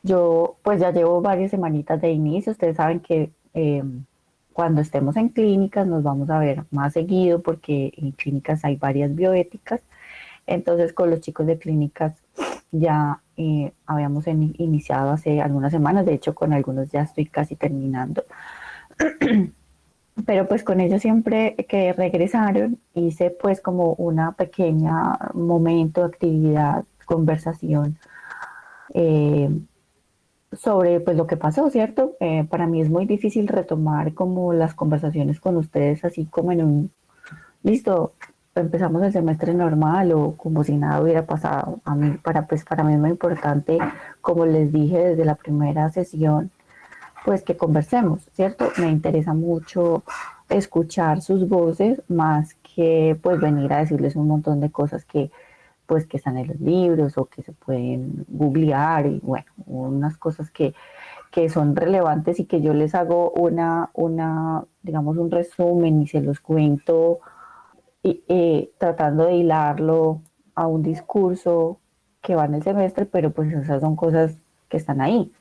Yo pues ya llevo varias semanitas de inicio. Ustedes saben que cuando estemos en clínicas nos vamos a ver más seguido porque en clínicas hay varias bioéticas. Entonces con los chicos de clínicas ya habíamos iniciado hace algunas semanas. De hecho con algunos ya estoy casi terminando. Pero pues con ellos siempre que regresaron hice pues como una pequeña momento, actividad, conversación eh, sobre pues lo que pasó, ¿cierto? Para mí es muy difícil retomar como las conversaciones con ustedes así como en un, listo, empezamos el semestre normal o como si nada hubiera pasado. A mí, para mí es muy importante, como les dije desde la primera sesión, pues que conversemos, ¿cierto? Me interesa mucho escuchar sus voces más que pues venir a decirles un montón de cosas que pues que están en los libros o que se pueden googlear y bueno, unas cosas que son relevantes y que yo les hago digamos, un resumen y se los cuento tratando de hilarlo a un discurso que va en el semestre, pero pues esas son cosas que están ahí.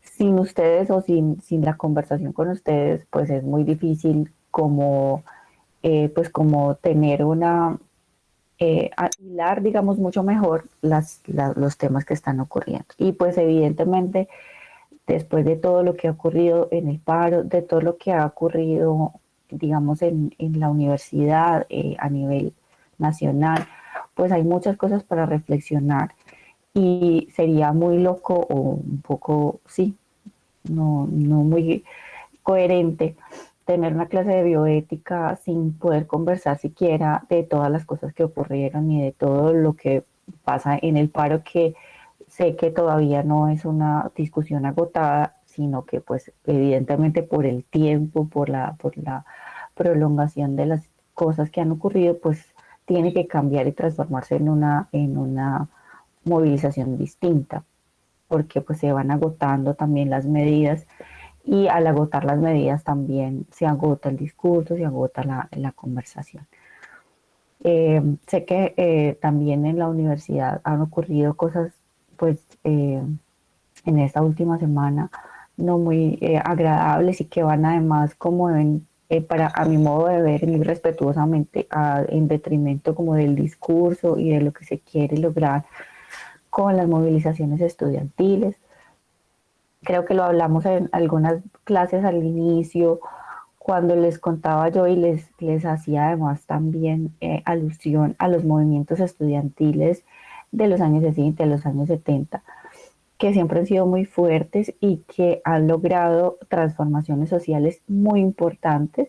Sin ustedes o sin la conversación con ustedes, pues es muy difícil como, pues como tener hilar, digamos, mucho mejor los temas que están ocurriendo. Y pues evidentemente, después de todo lo que ha ocurrido en el paro, de todo lo que ha ocurrido, digamos, en la universidad a nivel nacional, pues hay muchas cosas para reflexionar y sería muy loco o un poco, sí, no muy coherente tener una clase de bioética sin poder conversar siquiera de todas las cosas que ocurrieron y de todo lo que pasa en el paro, que sé que todavía no es una discusión agotada, sino que pues evidentemente por el tiempo, por la prolongación de las cosas que han ocurrido, pues tiene que cambiar y transformarse en una movilización distinta, porque pues se van agotando también las medidas y al agotar las medidas también se agota el discurso, se agota la conversación. Sé que también en la universidad han ocurrido cosas, pues, en esta última semana no muy agradables y que van además como para a mi modo de ver muy respetuosamente en detrimento como del discurso y de lo que se quiere lograr con las movilizaciones estudiantiles. Creo que lo hablamos en algunas clases al inicio, cuando les contaba yo y les hacía además también alusión a los movimientos estudiantiles de los años 60, de los años 70, que siempre han sido muy fuertes y que han logrado transformaciones sociales muy importantes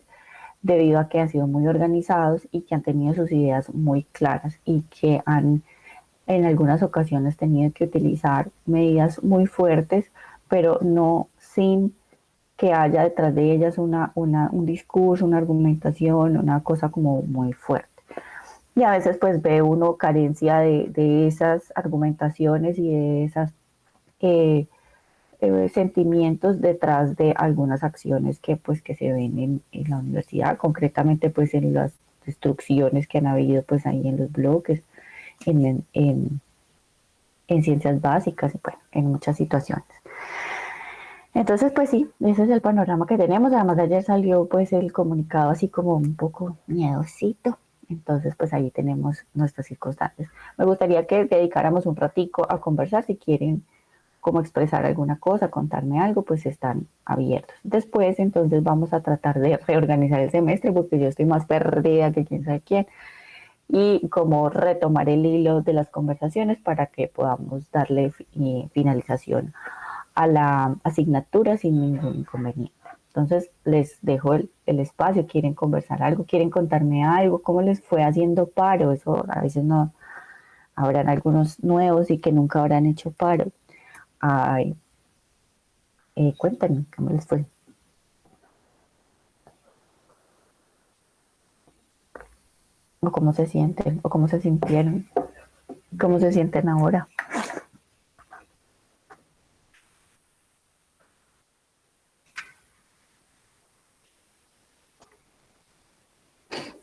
debido a que han sido muy organizados y que han tenido sus ideas muy claras y que han en algunas ocasiones tenido que utilizar medidas muy fuertes, pero no sin que haya detrás de ellas un discurso, una argumentación, una cosa como muy fuerte. Y a veces pues ve uno carencia de esas argumentaciones y de esas eh, sentimientos detrás de algunas acciones que pues que se ven en la universidad, concretamente pues en las destrucciones que han habido pues ahí en los bloques, en ciencias básicas y bueno, en muchas situaciones. Entonces, pues sí, ese es el panorama que tenemos. Además, de ayer salió pues el comunicado así como un poco miedosito. Entonces, pues ahí tenemos nuestras circunstancias. Me gustaría que dedicáramos un ratico a conversar. Si quieren como expresar alguna cosa, contarme algo, pues están abiertos. Después, entonces, vamos a tratar de reorganizar el semestre porque yo estoy más perdida que quién sabe quién y como retomar el hilo de las conversaciones para que podamos darle finalización a la asignatura sin ningún inconveniente. Entonces les dejo el espacio, quieren conversar algo, quieren contarme algo, cómo les fue haciendo paro, eso a veces no, habrán algunos nuevos y que nunca habrán hecho paro. Ay, cuéntenme cómo les fue, o cómo se sienten, o cómo se sintieron, cómo se sienten ahora,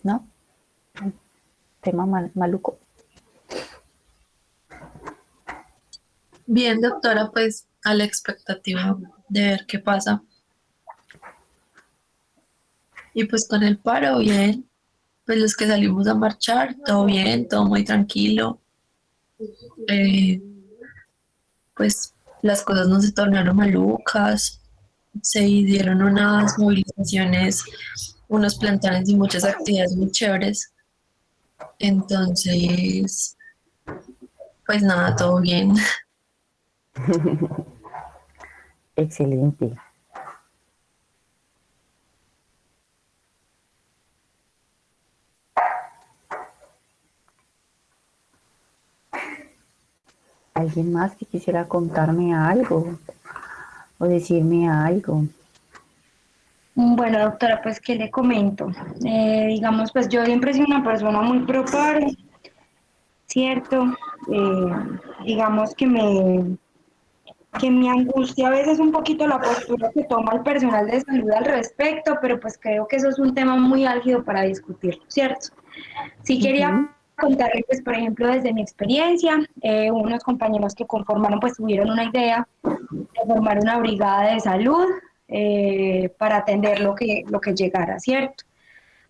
¿no? Tema maluco. Bien, doctora, pues a la expectativa de ver qué pasa. Y pues con el paro, bien. Pues los que salimos a marchar, todo bien, todo muy tranquilo. Eh, pues las cosas no se tornaron malucas. Se dieron unas movilizaciones, unos plantones y muchas actividades muy chéveres. Entonces, pues nada, todo bien. Excelente. ¿Alguien más que quisiera contarme algo o decirme algo? Bueno, doctora, pues, ¿qué le comento? Digamos, pues yo siempre he sido una persona muy pro paro, ¿cierto? Eh, digamos que me angustia a veces un poquito la postura que toma el personal de salud al respecto, pero pues creo que eso es un tema muy álgido para discutirlo, ¿cierto? Sí quería Ujú. contarle, pues, por ejemplo, desde mi experiencia, unos compañeros que conformaron, pues tuvieron una idea de formar una brigada de salud para atender lo que llegara, ¿cierto?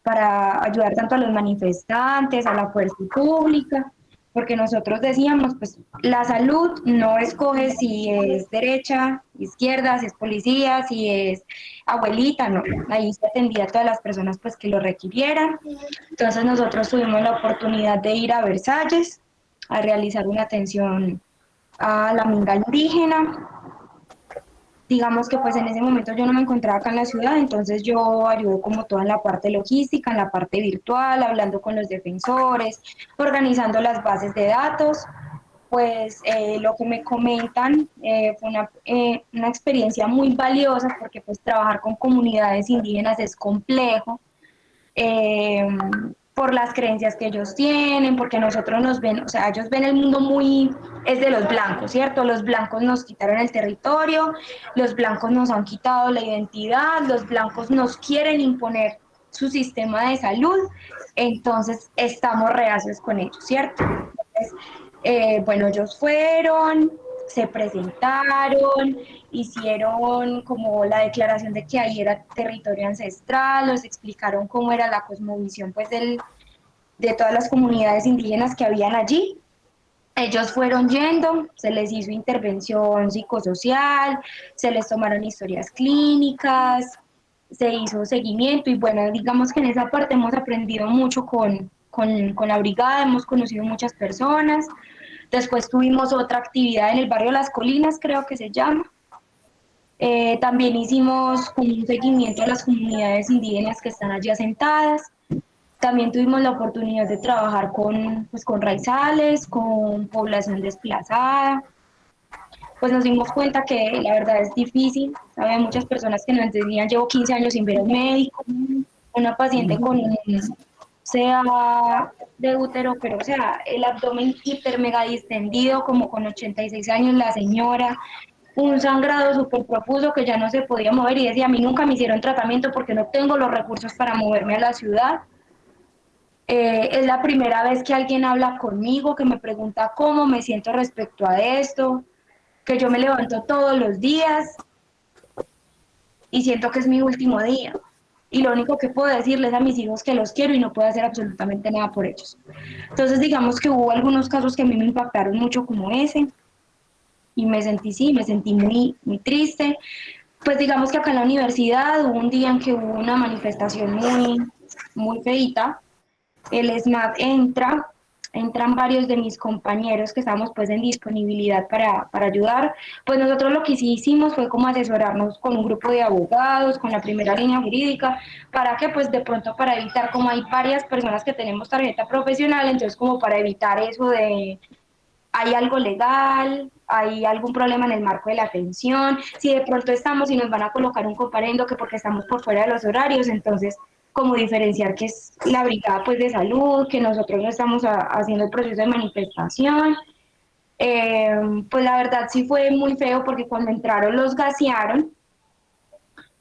Para ayudar tanto a los manifestantes, a la fuerza pública, porque nosotros decíamos, pues la salud no escoge si es derecha, izquierda, si es policía, si es abuelita, no, ahí se atendía a todas las personas pues que lo requirieran. Entonces nosotros tuvimos la oportunidad de ir a Versalles a realizar una atención a la minga indígena. Digamos que pues en ese momento yo no me encontraba acá en la ciudad, entonces yo ayudo como toda en la parte logística, en la parte virtual, hablando con los defensores, organizando las bases de datos. Pues lo que me comentan fue una experiencia muy valiosa porque pues trabajar con comunidades indígenas es complejo, eh, por las creencias que ellos tienen, porque nosotros nos ven, o sea, ellos ven el mundo muy, es de los blancos, ¿cierto? Los blancos nos quitaron el territorio, los blancos nos han quitado la identidad, los blancos nos quieren imponer su sistema de salud, entonces estamos reacios con ellos, ¿cierto? Entonces, bueno, ellos fueron, se presentaron, hicieron como la declaración de que ahí era territorio ancestral, nos explicaron cómo era la cosmovisión pues de todas las comunidades indígenas que habían allí. Ellos fueron yendo, se les hizo intervención psicosocial, se les tomaron historias clínicas, se hizo seguimiento y bueno, digamos que en esa parte hemos aprendido mucho con la brigada, hemos conocido muchas personas. Después tuvimos otra actividad en el barrio Las Colinas, creo que se llama. También hicimos como un seguimiento a las comunidades indígenas que están allí asentadas. También tuvimos la oportunidad de trabajar pues, con raizales, con población desplazada. Pues nos dimos cuenta que la verdad es difícil. Había muchas personas que nos decían, llevo 15 años sin ver a un médico, una paciente con un sea de útero, pero o sea, el abdomen hiper mega distendido, como con 86 años la señora, un sangrado súper profuso que ya no se podía mover y decía, a mí nunca me hicieron tratamiento porque no tengo los recursos para moverme a la ciudad. Es la primera vez que alguien habla conmigo, que me pregunta cómo me siento respecto a esto, que yo me levanto todos los días y siento que es mi último día. Y lo único que puedo decirles a mis hijos que los quiero y no puedo hacer absolutamente nada por ellos. Entonces, digamos que hubo algunos casos que a mí me impactaron mucho como ese y me sentí, sí, me sentí muy, muy triste. Pues digamos que acá en la universidad hubo un día en que hubo una manifestación muy feita. El SMAT entran varios de mis compañeros que estamos pues en disponibilidad para ayudar. Pues nosotros lo que sí hicimos fue como asesorarnos con un grupo de abogados, con la primera línea jurídica, para que pues de pronto para evitar, como hay varias personas que tenemos tarjeta profesional, entonces como para evitar eso de hay algo legal, hay algún problema en el marco de la atención, si de pronto estamos y nos van a colocar un comparendo que porque estamos por fuera de los horarios, entonces como diferenciar que es la brigada pues de salud, que nosotros no estamos haciendo el proceso de manifestación. Pues la verdad sí fue muy feo porque cuando entraron los gasearon,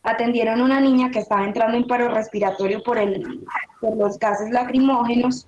atendieron a una niña que estaba entrando en paro respiratorio por los gases lacrimógenos.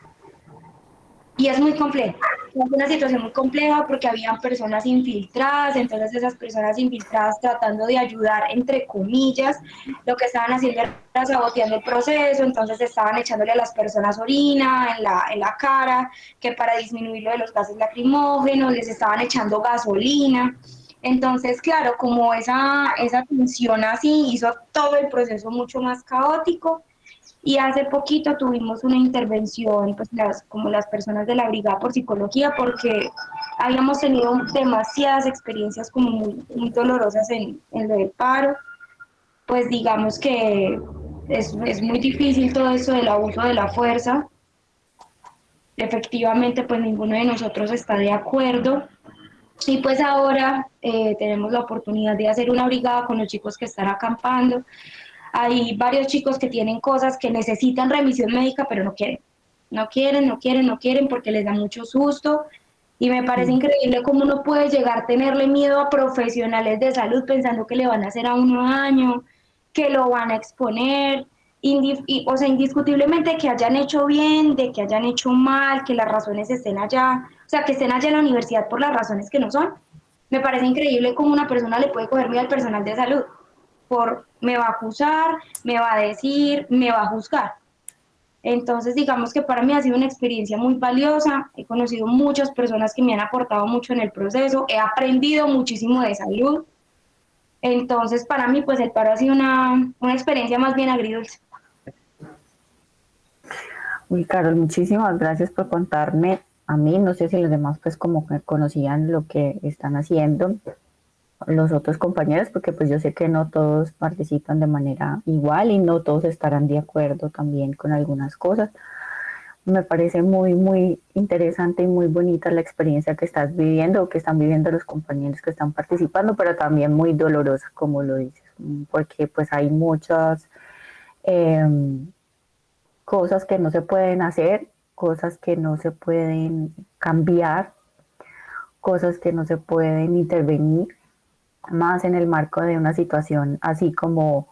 y es muy complejo. Es una situación muy compleja porque habían personas infiltradas, entonces esas personas infiltradas tratando de ayudar, entre comillas, lo que estaban haciendo era saboteando el proceso, entonces estaban echándole a las personas orina en la cara, que para disminuir lo de los gases lacrimógenos, les estaban echando gasolina. Entonces, claro, como esa tensión así hizo todo el proceso mucho más caótico, y hace poquito tuvimos una intervención, pues como las personas de la Brigada por Psicología, porque habíamos tenido demasiadas experiencias como muy dolorosas en lo del paro. Pues digamos que es muy difícil todo eso del abuso de la fuerza. Efectivamente, pues ninguno de nosotros está de acuerdo. Y pues ahora tenemos la oportunidad de hacer una brigada con los chicos que están acampando. Hay varios chicos que tienen cosas que necesitan remisión médica, pero no quieren. No quieren, no quieren, no quieren porque les da mucho susto. Y me parece increíble cómo uno puede llegar a tenerle miedo a profesionales de salud pensando que le van a hacer a uno daño, que lo van a exponer. O sea, indiscutiblemente que hayan hecho bien, de que hayan hecho mal, que las razones estén allá, o sea, que estén allá en la universidad por las razones que no son. Me parece increíble cómo una persona le puede coger miedo al personal de salud por me va a acusar, me va a decir, me va a juzgar. Entonces, digamos que para mí ha sido una experiencia muy valiosa. He conocido muchas personas que me han aportado mucho en el proceso. He aprendido muchísimo de salud. Entonces, para mí, pues el paro ha sido una experiencia más bien agridulce. Uy, Carol, muchísimas gracias por contarme a mí. No sé si los demás pues como que conocían lo que están haciendo los otros compañeros, porque pues yo sé que no todos participan de manera igual y no todos estarán de acuerdo también con algunas cosas. Me parece muy, muy interesante y muy bonita la experiencia que estás viviendo o que están viviendo los compañeros que están participando, pero también muy dolorosa, como lo dices, porque pues hay muchas eh, cosas que no se pueden hacer, cosas que no se pueden cambiar, cosas que no se pueden intervenir, más en el marco de una situación así como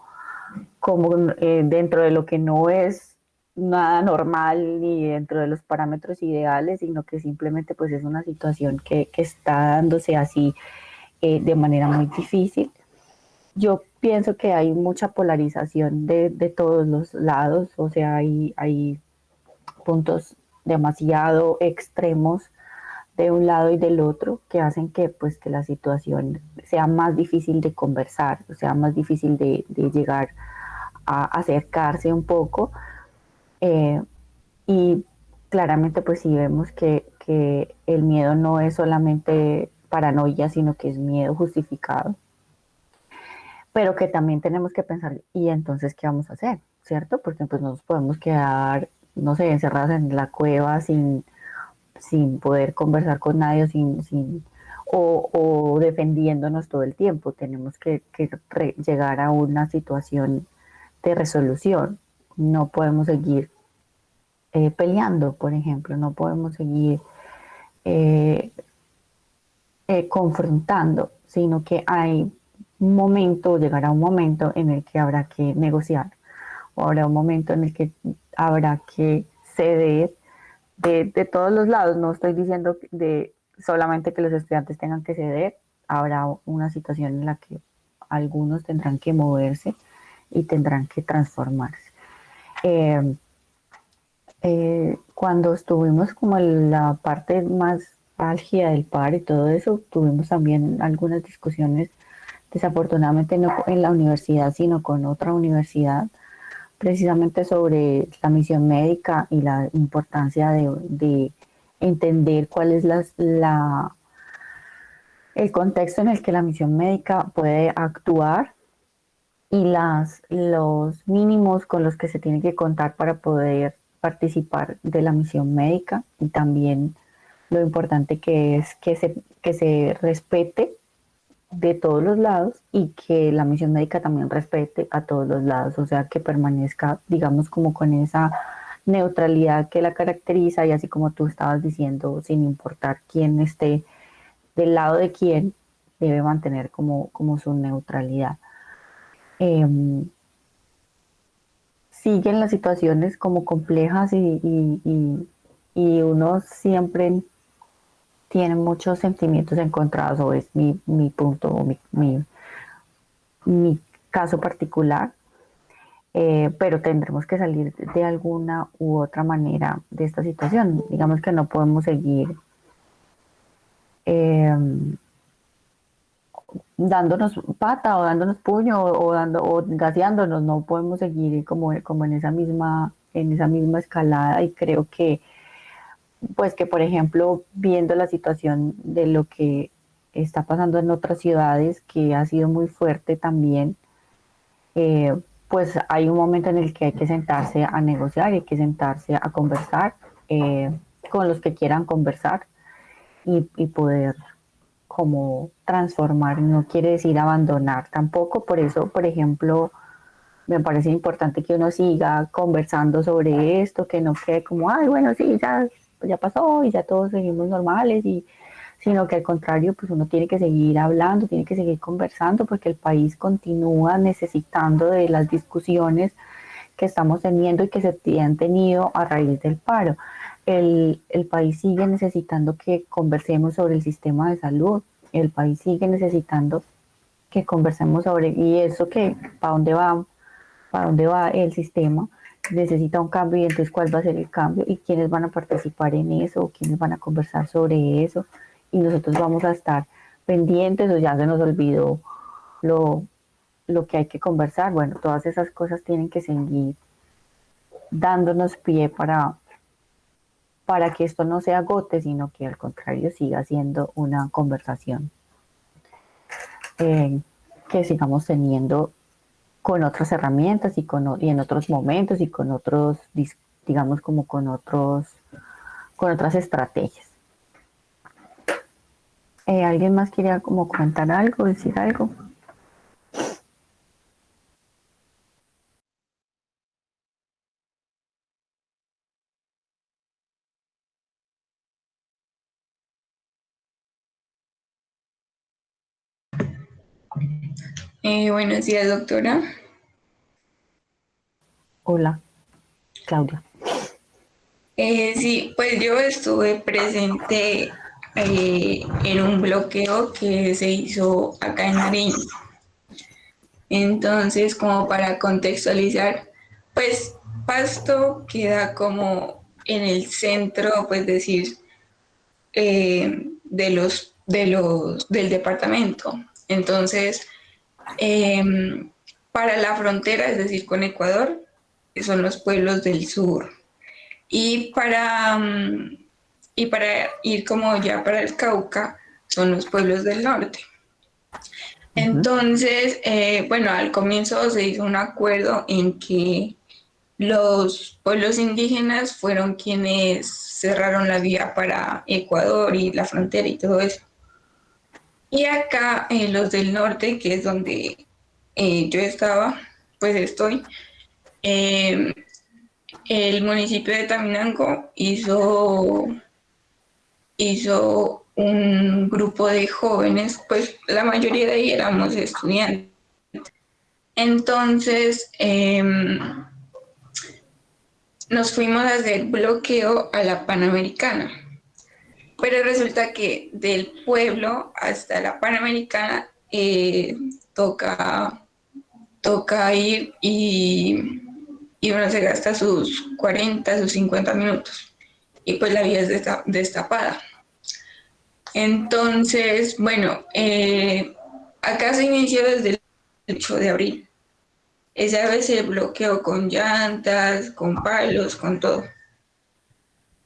dentro de lo que no es nada normal ni dentro de los parámetros ideales, sino que simplemente pues es una situación que está dándose así de manera muy difícil. Yo pienso que hay mucha polarización de todos los lados, o sea, hay puntos demasiado extremos de un lado y del otro que hacen que pues que la situación sea más difícil de conversar, o sea, más difícil de llegar a acercarse un poco y claramente pues sí vemos que el miedo no es solamente paranoia, sino que es miedo justificado, pero que también tenemos que pensar, ¿y entonces qué vamos a hacer? ¿Cierto? Porque pues no nos podemos quedar, no sé, encerrados en la cueva sin poder conversar con nadie o defendiéndonos todo el tiempo. Tenemos que llegar a una situación de resolución. No podemos seguir peleando, por ejemplo, no podemos seguir eh, confrontando, sino que hay un momento, llegará un momento en el que habrá que negociar o habrá un momento en el que habrá que ceder de todos los lados. No estoy diciendo de solamente que los estudiantes tengan que ceder, habrá una situación en la que algunos tendrán que moverse y tendrán que transformarse. Eh, cuando estuvimos como en la parte más álgida del par y todo eso, tuvimos también algunas discusiones, desafortunadamente no en la universidad, sino con otra universidad, precisamente sobre la misión médica y la importancia de entender cuál es el contexto en el que la misión médica puede actuar y los mínimos con los que se tiene que contar para poder participar de la misión médica y también lo importante que es que se respete de todos los lados y que la misión médica también respete a todos los lados, o sea, que permanezca, digamos, como con esa neutralidad que la caracteriza y así como tú estabas diciendo, sin importar quién esté del lado de quién, debe mantener como su neutralidad. Eh, Siguen las situaciones como complejas y y uno siempre tiene muchos sentimientos encontrados, o es mi punto, o mi caso particular, pero tendremos que salir de alguna u otra manera de esta situación. Digamos que no podemos seguir eh, dándonos pata o dándonos puño o gaseándonos, no podemos seguir como en esa misma escalada, y creo que pues que por ejemplo viendo la situación de lo que está pasando en otras ciudades, que ha sido muy fuerte también, eh, pues hay un momento en el que hay que sentarse a negociar, hay que sentarse a conversar con los que quieran conversar, y poder como transformar. No quiere decir abandonar tampoco. Por eso, por ejemplo, me parece importante que uno siga conversando sobre esto, que no quede como, ay, bueno, sí, ya pasó y ya todos seguimos normales, sino que al contrario, pues uno tiene que seguir hablando, tiene que seguir conversando, porque el país continúa necesitando de las discusiones que estamos teniendo y que se han tenido a raíz del paro. El país sigue necesitando que conversemos sobre el sistema de salud, el país sigue necesitando que conversemos sobre, y eso que, para dónde va el sistema, necesita un cambio, y entonces cuál va a ser el cambio y quiénes van a participar en eso, o quiénes van a conversar sobre eso, y nosotros vamos a estar pendientes, o ya se nos olvidó lo, lo que hay que conversar. Bueno, todas esas cosas tienen que seguir dándonos pie para que esto no se agote, sino que al contrario siga siendo una conversación que sigamos teniendo con otras herramientas, y en otros momentos, y con otros, digamos, como con otras estrategias. ¿Alguien más quería como comentar algo, decir algo? Buenos días, doctora. Hola, Claudia. Sí, pues yo estuve presente en un bloqueo que se hizo acá en Nariño. Entonces, como para contextualizar, pues Pasto queda como en el centro, pues decir, del departamento. Entonces, para la frontera, es decir, con Ecuador, son los pueblos del sur. Y y para ir como ya para el Cauca, son los pueblos del norte. Entonces, bueno, al comienzo se hizo un acuerdo en que los pueblos indígenas fueron quienes cerraron la vía para Ecuador y la frontera y todo eso. Y acá los del norte, que es donde yo estaba, pues estoy, eh, el municipio de Taminango hizo un grupo de jóvenes, pues la mayoría de ahí éramos estudiantes. Entonces nos fuimos a hacer bloqueo a la Panamericana, pero resulta que del pueblo hasta la Panamericana toca ir y uno se gasta sus 40, sus 50 minutos y pues la vía es destapada. Entonces, bueno, acá se inició desde el 8 de abril. Esa vez se bloqueó con llantas, con palos, con todo.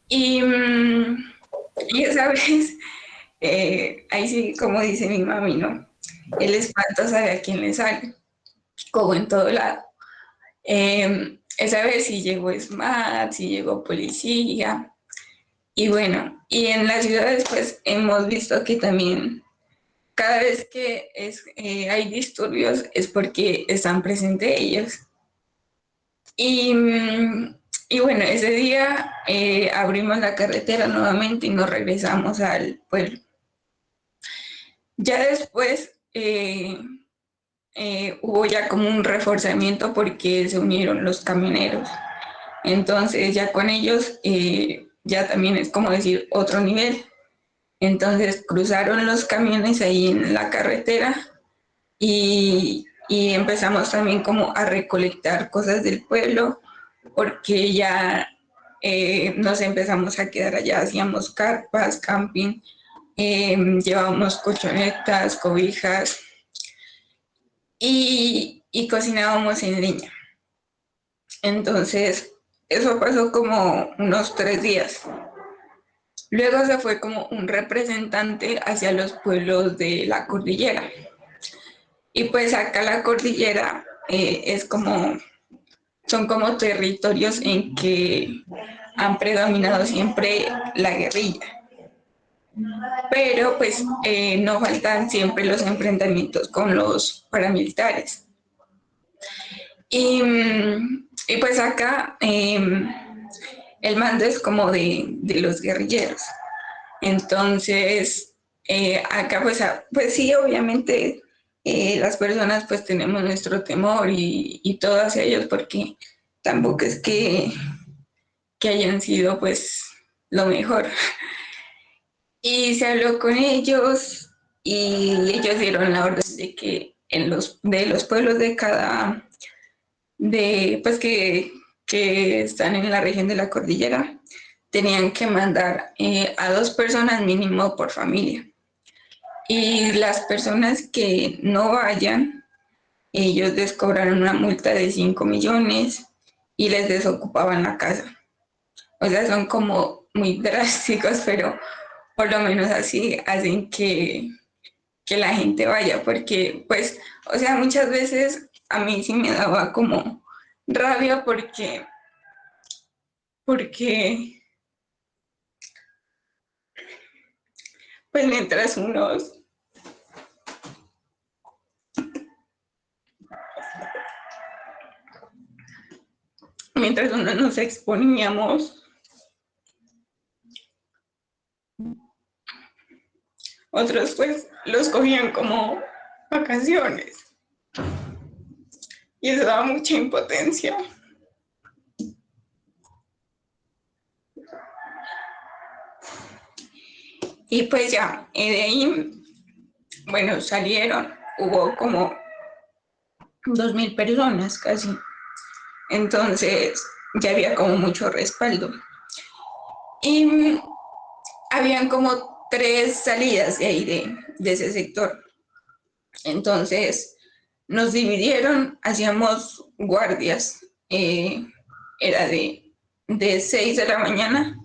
Y, y esa vez, ahí sí, como dice mi mami, ¿no? El espanto sabe a quién le sale, como en todo lado. Esa vez sí llegó SMAT, sí llegó policía. Y bueno, y en las ciudades pues hemos visto que también cada vez que hay disturbios es porque están presentes ellos. Y, y bueno, ese día abrimos la carretera nuevamente y nos regresamos al pueblo. Ya después hubo ya como un reforzamiento porque se unieron los camioneros. Entonces ya con ellos ya también es como decir otro nivel. Entonces cruzaron los camiones ahí en la carretera y empezamos también como a recolectar cosas del pueblo, porque ya nos empezamos a quedar allá, hacíamos carpas, camping, llevábamos colchonetas, cobijas y cocinábamos en leña. Entonces, eso pasó como unos 3 días. Luego se fue como un representante hacia los pueblos de la cordillera. Y pues acá la cordillera es como, son como territorios en que han predominado siempre la guerrilla. Pero pues no faltan siempre los enfrentamientos con los paramilitares. Y pues acá el mando es como de los guerrilleros. Entonces, acá pues sí, obviamente las personas pues tenemos nuestro temor y todo hacia ellos porque tampoco es que hayan sido pues lo mejor. Y se habló con ellos y ellos dieron la orden de que de los pueblos de cada, pues que están en la región de la cordillera, tenían que mandar a 2 personas mínimo por familia. Y las personas que no vayan, ellos les cobraron una multa de 5 millones y les desocupaban la casa. O sea, son como muy drásticos, pero por lo menos así hacen que la gente vaya, porque pues, o sea, muchas veces a mí sí me daba como rabia porque pues mientras uno nos exponíamos, otros pues los cogían como vacaciones y eso daba mucha impotencia. Y pues ya, de ahí, bueno, salieron, hubo como 2.000 personas casi, entonces ya había como mucho respaldo. Y habían como 3 salidas de ahí, de ese sector. Entonces nos dividieron, hacíamos guardias, era de 6 de la mañana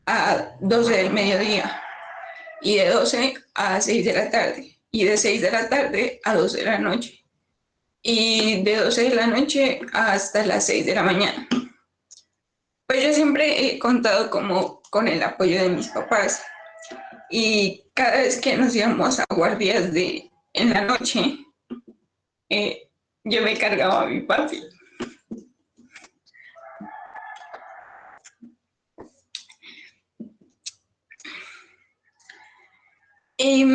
a 12 del mediodía y de 12 a 6 de la tarde y de 6 de la tarde a 12 de la noche y de 12 de la noche hasta las 6 de la mañana. Pues yo siempre he contado como con el apoyo de mis papás y cada vez que nos íbamos a guardias en la noche, yo me cargaba a mi papi. Y,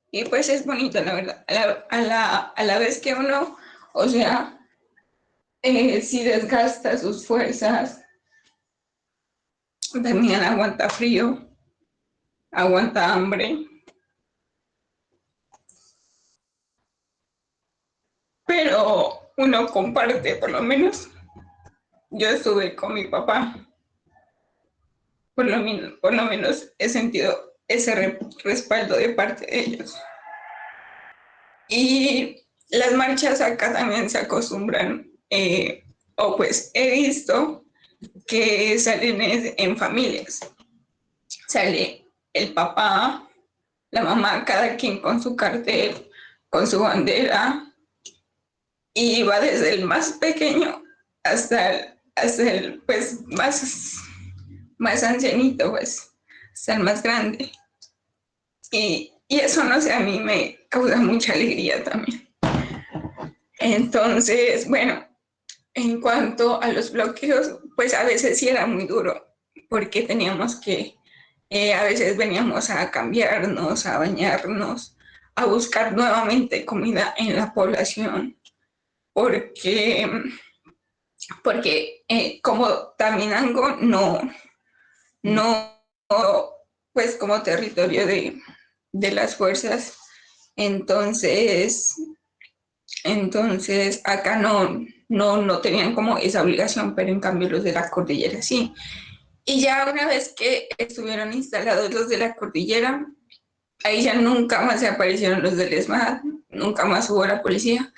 y pues es bonito, la verdad. A la vez que uno, o sea, si desgasta sus fuerzas, también aguanta frío, aguanta hambre, pero uno comparte, por lo menos. Yo estuve con mi papá, por lo menos he sentido ese respaldo de parte de ellos. Y las marchas acá también se acostumbran, o pues he visto que salen en familias. Sale el papá, la mamá, cada quien con su cartel, con su bandera, y va desde el más pequeño hasta el pues más ancianito, pues, hasta el más grande. Y eso, no sé, a mí me causa mucha alegría también. Entonces, bueno, en cuanto a los bloqueos, pues a veces sí era muy duro, porque teníamos que, a veces veníamos a cambiarnos, a bañarnos, a buscar nuevamente comida en la población, porque, como Taminango no, pues como territorio de las fuerzas, entonces acá no tenían como esa obligación, pero en cambio los de la cordillera sí. Y ya una vez que estuvieron instalados los de la cordillera, ahí ya nunca más se aparecieron los del ESMAD, nunca más hubo la policía,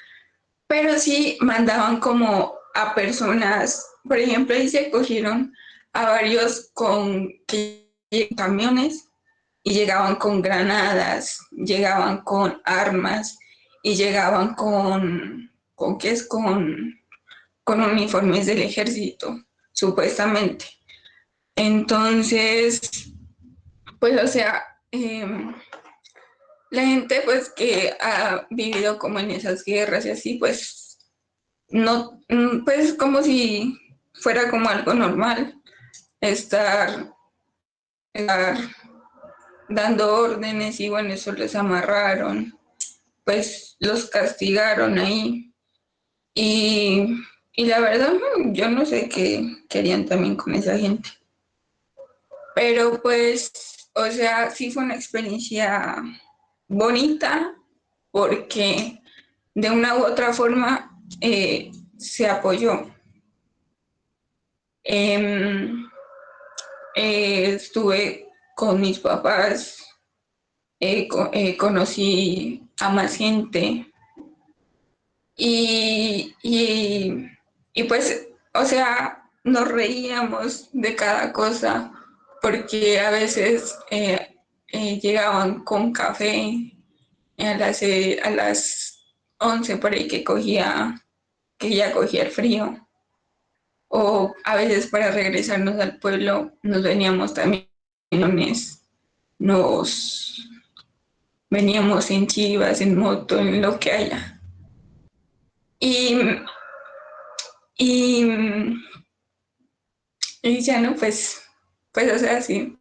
pero sí mandaban como a personas, por ejemplo, ahí se cogieron a varios con camiones y llegaban con granadas, llegaban con armas y llegaban ¿con qué es? Con uniformes del ejército, supuestamente. Entonces, pues, o sea, la gente pues que ha vivido como en esas guerras y así, pues, no, pues como si fuera como algo normal estar dando órdenes y bueno, eso les amarraron, pues los castigaron ahí. Y, y la verdad, yo no sé qué querían también con esa gente. Pero pues, o sea, sí fue una experiencia bonita porque de una u otra forma se apoyó. Em, estuve con mis papás, conocí a más gente y pues, o sea, nos reíamos de cada cosa porque a veces llegaban con café a las 11 por ahí que ya cogía el frío. O a veces para regresarnos al pueblo nos veníamos también nos veníamos en chivas, en moto, en lo que haya. Y, y, y ya no, pues o sea, sí,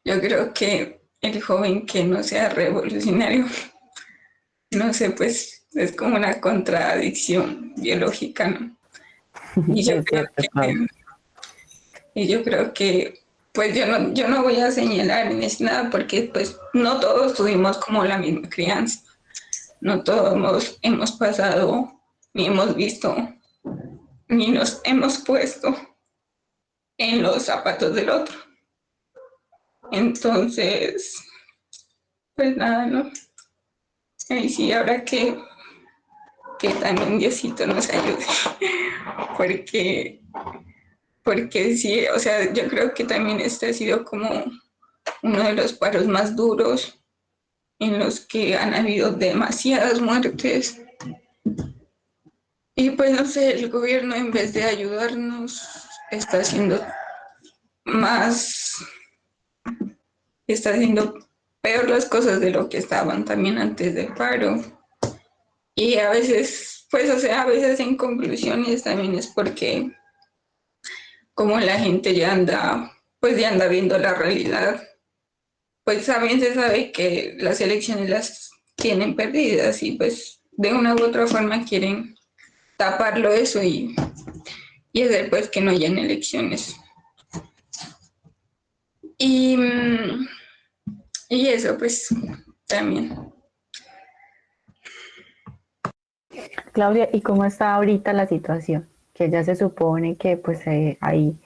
yo creo que el joven que no sea revolucionario, no sé, pues es como una contradicción biológica, ¿no? Y yo Es creo cierto, Claudia. que pues yo no voy a señalar ni es nada porque pues no todos tuvimos como la misma crianza, no todos hemos pasado, ni hemos visto, ni nos hemos puesto en los zapatos del otro. Entonces, pues nada, ¿no? Y sí, ahora que también Diosito nos ayude, porque, porque sí, o sea, yo creo que también este ha sido como uno de los paros más duros en los que han habido demasiadas muertes. Y pues no sé, el gobierno en vez de ayudarnos está haciendo más, está haciendo peor las cosas de lo que estaban también antes del paro. Y a veces, pues o sea, a veces en conclusiones también es porque como la gente pues ya anda viendo la realidad, pues también se sabe que las elecciones las tienen perdidas y pues de una u otra forma quieren taparlo eso y hacer pues que no hayan elecciones. Y, y eso pues también. Claudia, ¿y cómo está ahorita la situación? Que ya se supone que pues hay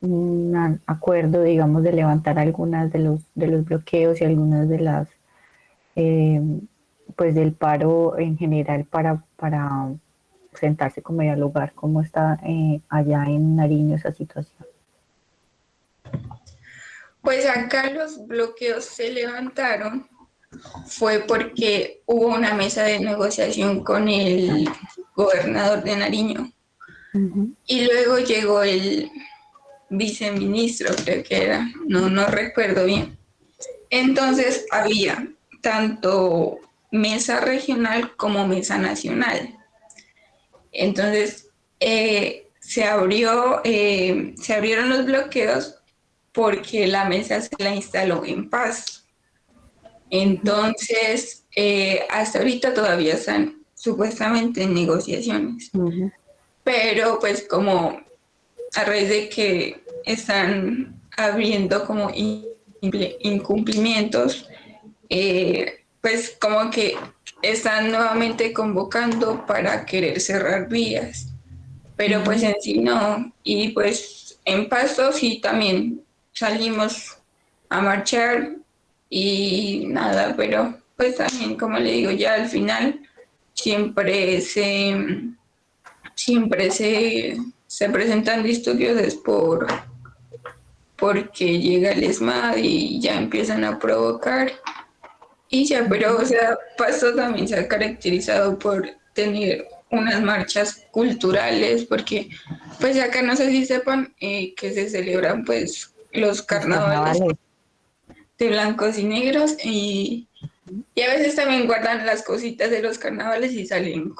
un acuerdo, digamos, de levantar algunas de los bloqueos y algunas de las, eh, pues del paro en general para sentarse como a dialogar. ¿Cómo está allá en Nariño esa situación? Pues acá los bloqueos se levantaron fue porque hubo una mesa de negociación con el gobernador de Nariño Ujú. y luego llegó el viceministro, creo que era, no recuerdo bien. Entonces había tanto mesa regional como mesa nacional. Entonces se abrieron los bloqueos porque la mesa se la instaló en paz. Entonces, hasta ahorita todavía están supuestamente en negociaciones, Ujú. pero pues como a raíz de que están habiendo como incumplimientos, pues como que están nuevamente convocando para querer cerrar vías, pero pues Ujú. en sí no. Y pues en Pasto sí también salimos a marchar y nada, pero pues también como le digo, ya al final siempre se, siempre se presentan disturbios es porque llega el ESMAD y ya empiezan a provocar. Y ya, pero o sea, Pasto también se ha caracterizado por tener unas marchas culturales, porque pues acá no sé si sepan que se celebran pues los Los carnavales carnavales. de blancos y negros y a veces también guardan las cositas de los carnavales y salen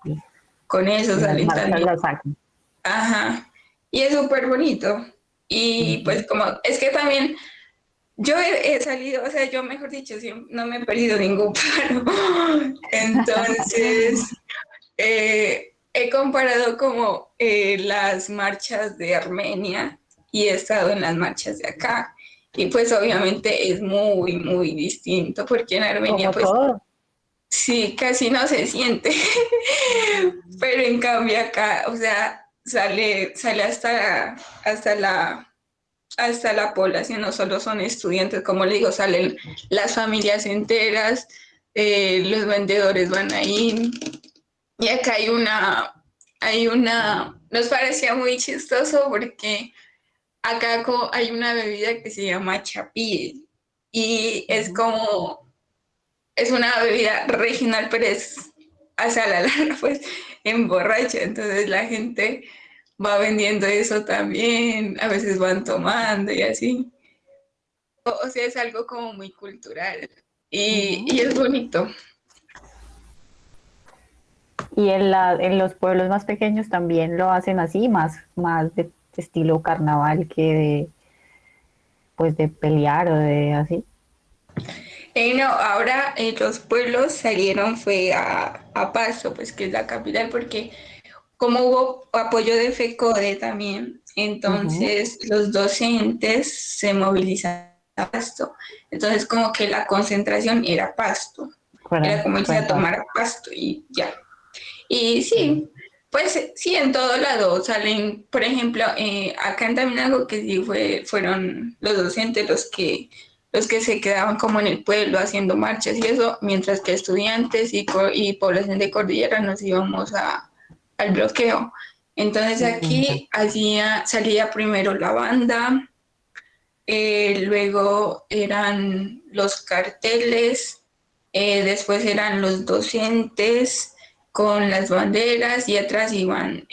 Sí. con eso, En las salen marchas también. las sacan. Ajá. Y es súper bonito. Y Ujú. pues como, es que también yo he salido, o sea, yo mejor dicho, no me he perdido ningún paro. Entonces, he comparado como las marchas de Armenia y he estado en las marchas de acá. Y pues obviamente es muy, muy distinto, porque en Armenia Como pues todo. sí, casi no se siente. Pero en cambio acá, o sea, sale hasta la población, no solo son estudiantes, como le digo, salen las familias enteras, los vendedores van ahí. Y acá nos parecía muy chistoso porque acá hay una bebida que se llama chapí y es Ujú. como, es una bebida regional, pero es hacia la larga, pues emborracha, entonces la gente va vendiendo eso también, a veces van tomando y así. O sea, es algo como muy cultural Ujú. y es bonito. Y en los pueblos más pequeños también lo hacen así, más de estilo carnaval que de, pues de pelear o de así. No, ahora los pueblos salieron fue a Pasto, pues que es la capital, porque como hubo apoyo de FECODE también, Ujú. entonces los docentes se movilizaron a Pasto. Entonces como que la concentración era Pasto, era como Fue irse en a paz. tomar Pasto y ya. Y sí, pues sí, en todo lado salen, por ejemplo, acá en Taminago que sí fueron los docentes los que se quedaban como en el pueblo haciendo marchas y eso, mientras que estudiantes y población de Cordillera nos íbamos al bloqueo. Entonces Ya. aquí salía primero la banda, luego eran los carteles, después eran los docentes con las banderas y atrás iban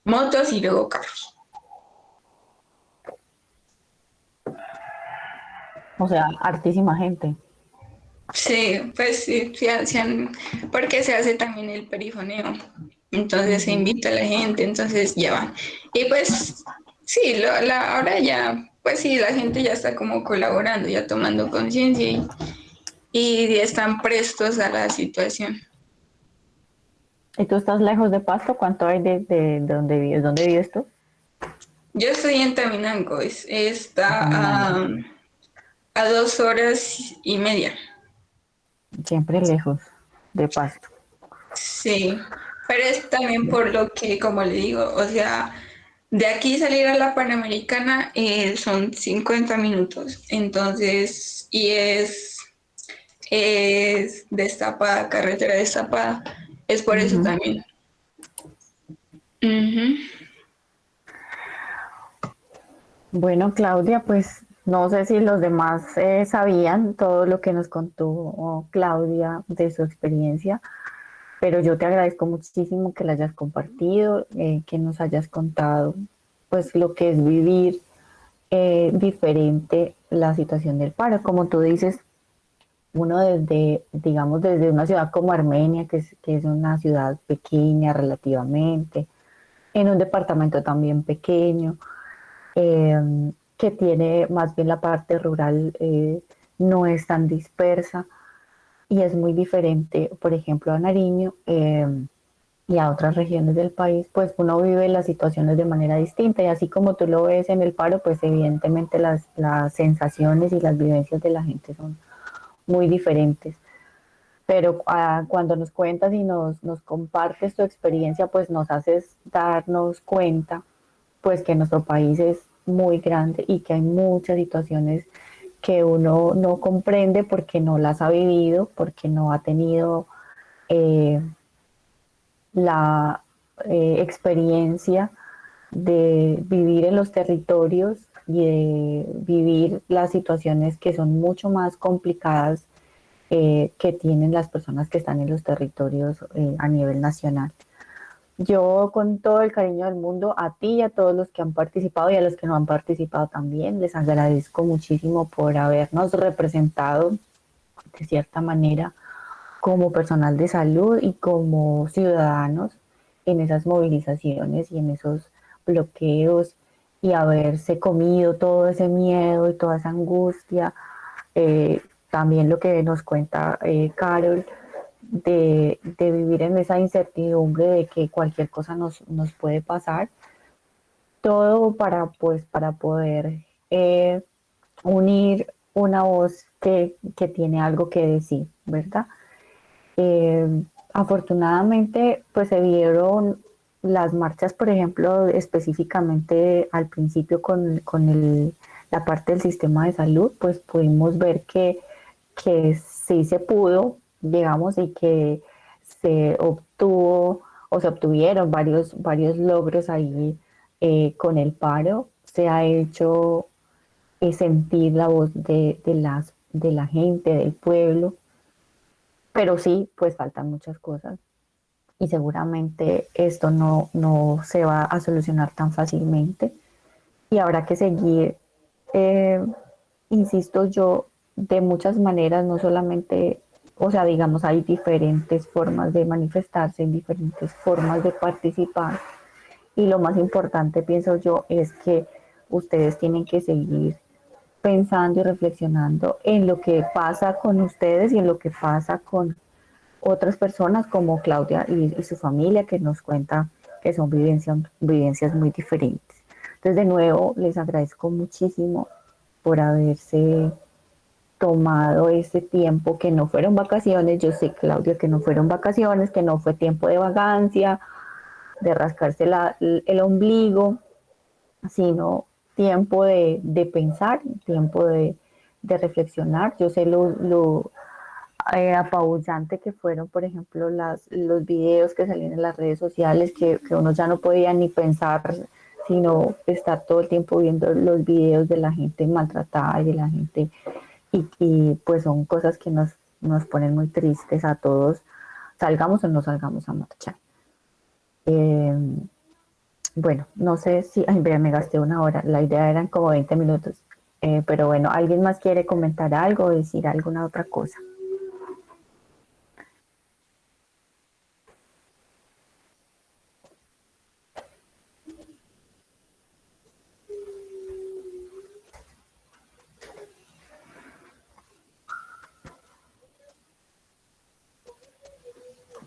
motos y luego carros. O sea, hartísima gente. Sí, pues sí, porque se hace también el perifoneo. Entonces se Ujú. invita a la gente, entonces ya van. Y pues sí, ahora ya, pues sí, la gente ya está como colaborando, ya tomando conciencia y están prestos a la situación. ¿Y tú estás lejos de Pasto? ¿Cuánto hay de donde vives? ¿Dónde vives tú? Yo estoy en Taminango, está Caminando. a 2 horas y media. Siempre lejos de Pasto. Sí, pero es también por lo que, como le digo, o sea, de aquí salir a la Panamericana son 50 minutos, entonces, y es destapada, carretera destapada, es por eso Ujú. también. Ujú. Bueno, Claudia, pues no sé si los demás sabían todo lo que nos contó Claudia de su experiencia, pero yo te agradezco muchísimo que la hayas compartido, que nos hayas contado pues lo que es vivir diferente la situación del paro. Como tú dices, uno desde, digamos, desde una ciudad como Armenia, que es una ciudad pequeña relativamente, en un departamento también pequeño, que tiene más bien la parte rural, no es tan dispersa, y es muy diferente, por ejemplo, a Nariño y a otras regiones del país, pues uno vive las situaciones de manera distinta y así como tú lo ves en el paro, pues evidentemente las sensaciones y las vivencias de la gente son muy diferentes. Pero cuando nos cuentas y nos compartes tu experiencia, pues nos haces darnos cuenta pues que nuestro país es muy grande y que hay muchas situaciones que uno no comprende porque no las ha vivido, porque no ha tenido eh, la experiencia de vivir en los territorios y de vivir las situaciones que son mucho más complicadas que tienen las personas que están en los territorios a nivel nacional. Yo con todo el cariño del mundo a ti y a todos los que han participado y a los que no han participado también, les agradezco muchísimo por habernos representado de cierta manera como personal de salud y como ciudadanos en esas movilizaciones y en esos bloqueos y haberse comido todo ese miedo y toda esa angustia. También lo que nos cuenta Carol de vivir en esa incertidumbre de que cualquier cosa nos puede pasar, todo para, pues, para poder unir una voz que tiene algo que decir, ¿verdad? Afortunadamente, pues se vieron las marchas, por ejemplo, específicamente al principio la parte del sistema de salud, pues pudimos ver que sí se pudo, digamos, y que se obtuvo o se obtuvieron varios logros ahí con el paro. Se ha hecho sentir la voz de la gente, del pueblo, pero sí, pues faltan muchas cosas y seguramente esto no se va a solucionar tan fácilmente y habrá que seguir, eh, insisto yo, de muchas maneras, no solamente, o sea, digamos, hay diferentes formas de manifestarse, diferentes formas de participar y lo más importante, pienso yo, es que ustedes tienen que seguir pensando y reflexionando en lo que pasa con ustedes y en lo que pasa con otras personas como Claudia y su familia que nos cuenta que son vivencias muy diferentes. Entonces, de nuevo, les agradezco muchísimo por haberse tomado ese tiempo, que no fueron vacaciones. Yo sé, Claudia, que no fueron vacaciones, que no fue tiempo de vagancia, de rascarse el ombligo, sino tiempo de pensar, tiempo de reflexionar. Yo sé apabullante que fueron, por ejemplo, los videos que salían en las redes sociales, que uno ya no podía ni pensar, sino estar todo el tiempo viendo los videos de la gente maltratada y de la gente, y pues son cosas que nos ponen muy tristes a todos, salgamos o no salgamos a marchar. Eh, bueno, no sé si, ay, vea, me gasté una hora, la idea eran como 20 minutos, pero bueno, ¿alguien más quiere comentar algo o decir alguna otra cosa?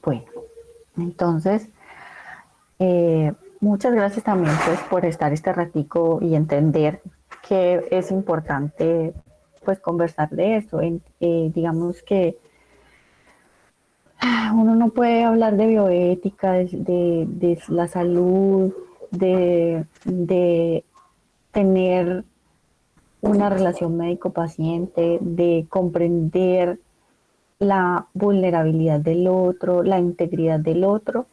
Bueno, entonces, muchas gracias también pues por estar este ratico y entender que es importante pues conversar de esto. Digamos que uno no puede hablar de bioética, de la salud, de tener una relación médico-paciente, de comprender la vulnerabilidad del otro, la integridad del otro,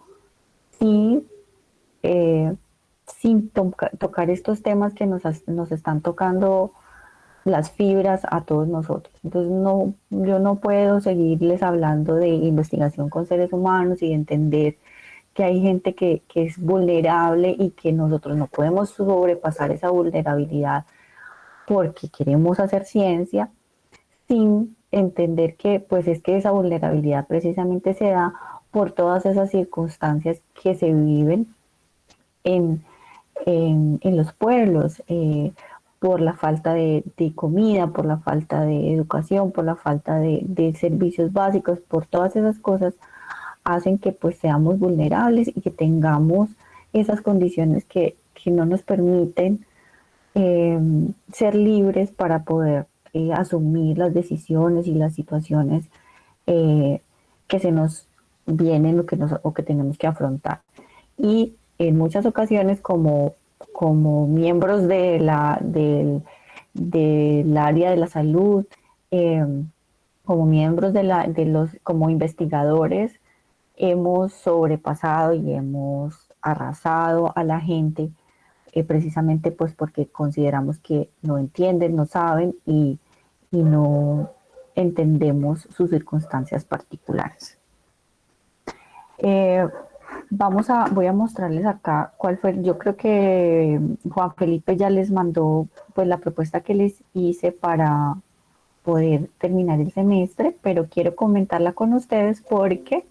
y eh, sin tocar estos temas que nos están tocando las fibras a todos nosotros. Entonces no, yo no puedo seguirles hablando de investigación con seres humanos y de entender que hay gente que es vulnerable y que nosotros no podemos sobrepasar esa vulnerabilidad porque queremos hacer ciencia sin entender que pues es que esa vulnerabilidad precisamente se da por todas esas circunstancias que se viven en los pueblos, por la falta de comida, por la falta de educación, por la falta de servicios básicos, por todas esas cosas, hacen que pues seamos vulnerables y que tengamos esas condiciones que no nos permiten ser libres para poder asumir las decisiones y las situaciones que se nos vienen o que tenemos que afrontar. Y en muchas ocasiones como miembros del área de la salud, eh, como miembros como investigadores, hemos sobrepasado y hemos arrasado a la gente precisamente pues porque consideramos que no entienden, no saben y no entendemos sus circunstancias particulares. Eh, voy a mostrarles acá cuál fue, yo creo que Juan Felipe ya les mandó pues la propuesta que les hice para poder terminar el semestre, pero quiero comentarla con ustedes porque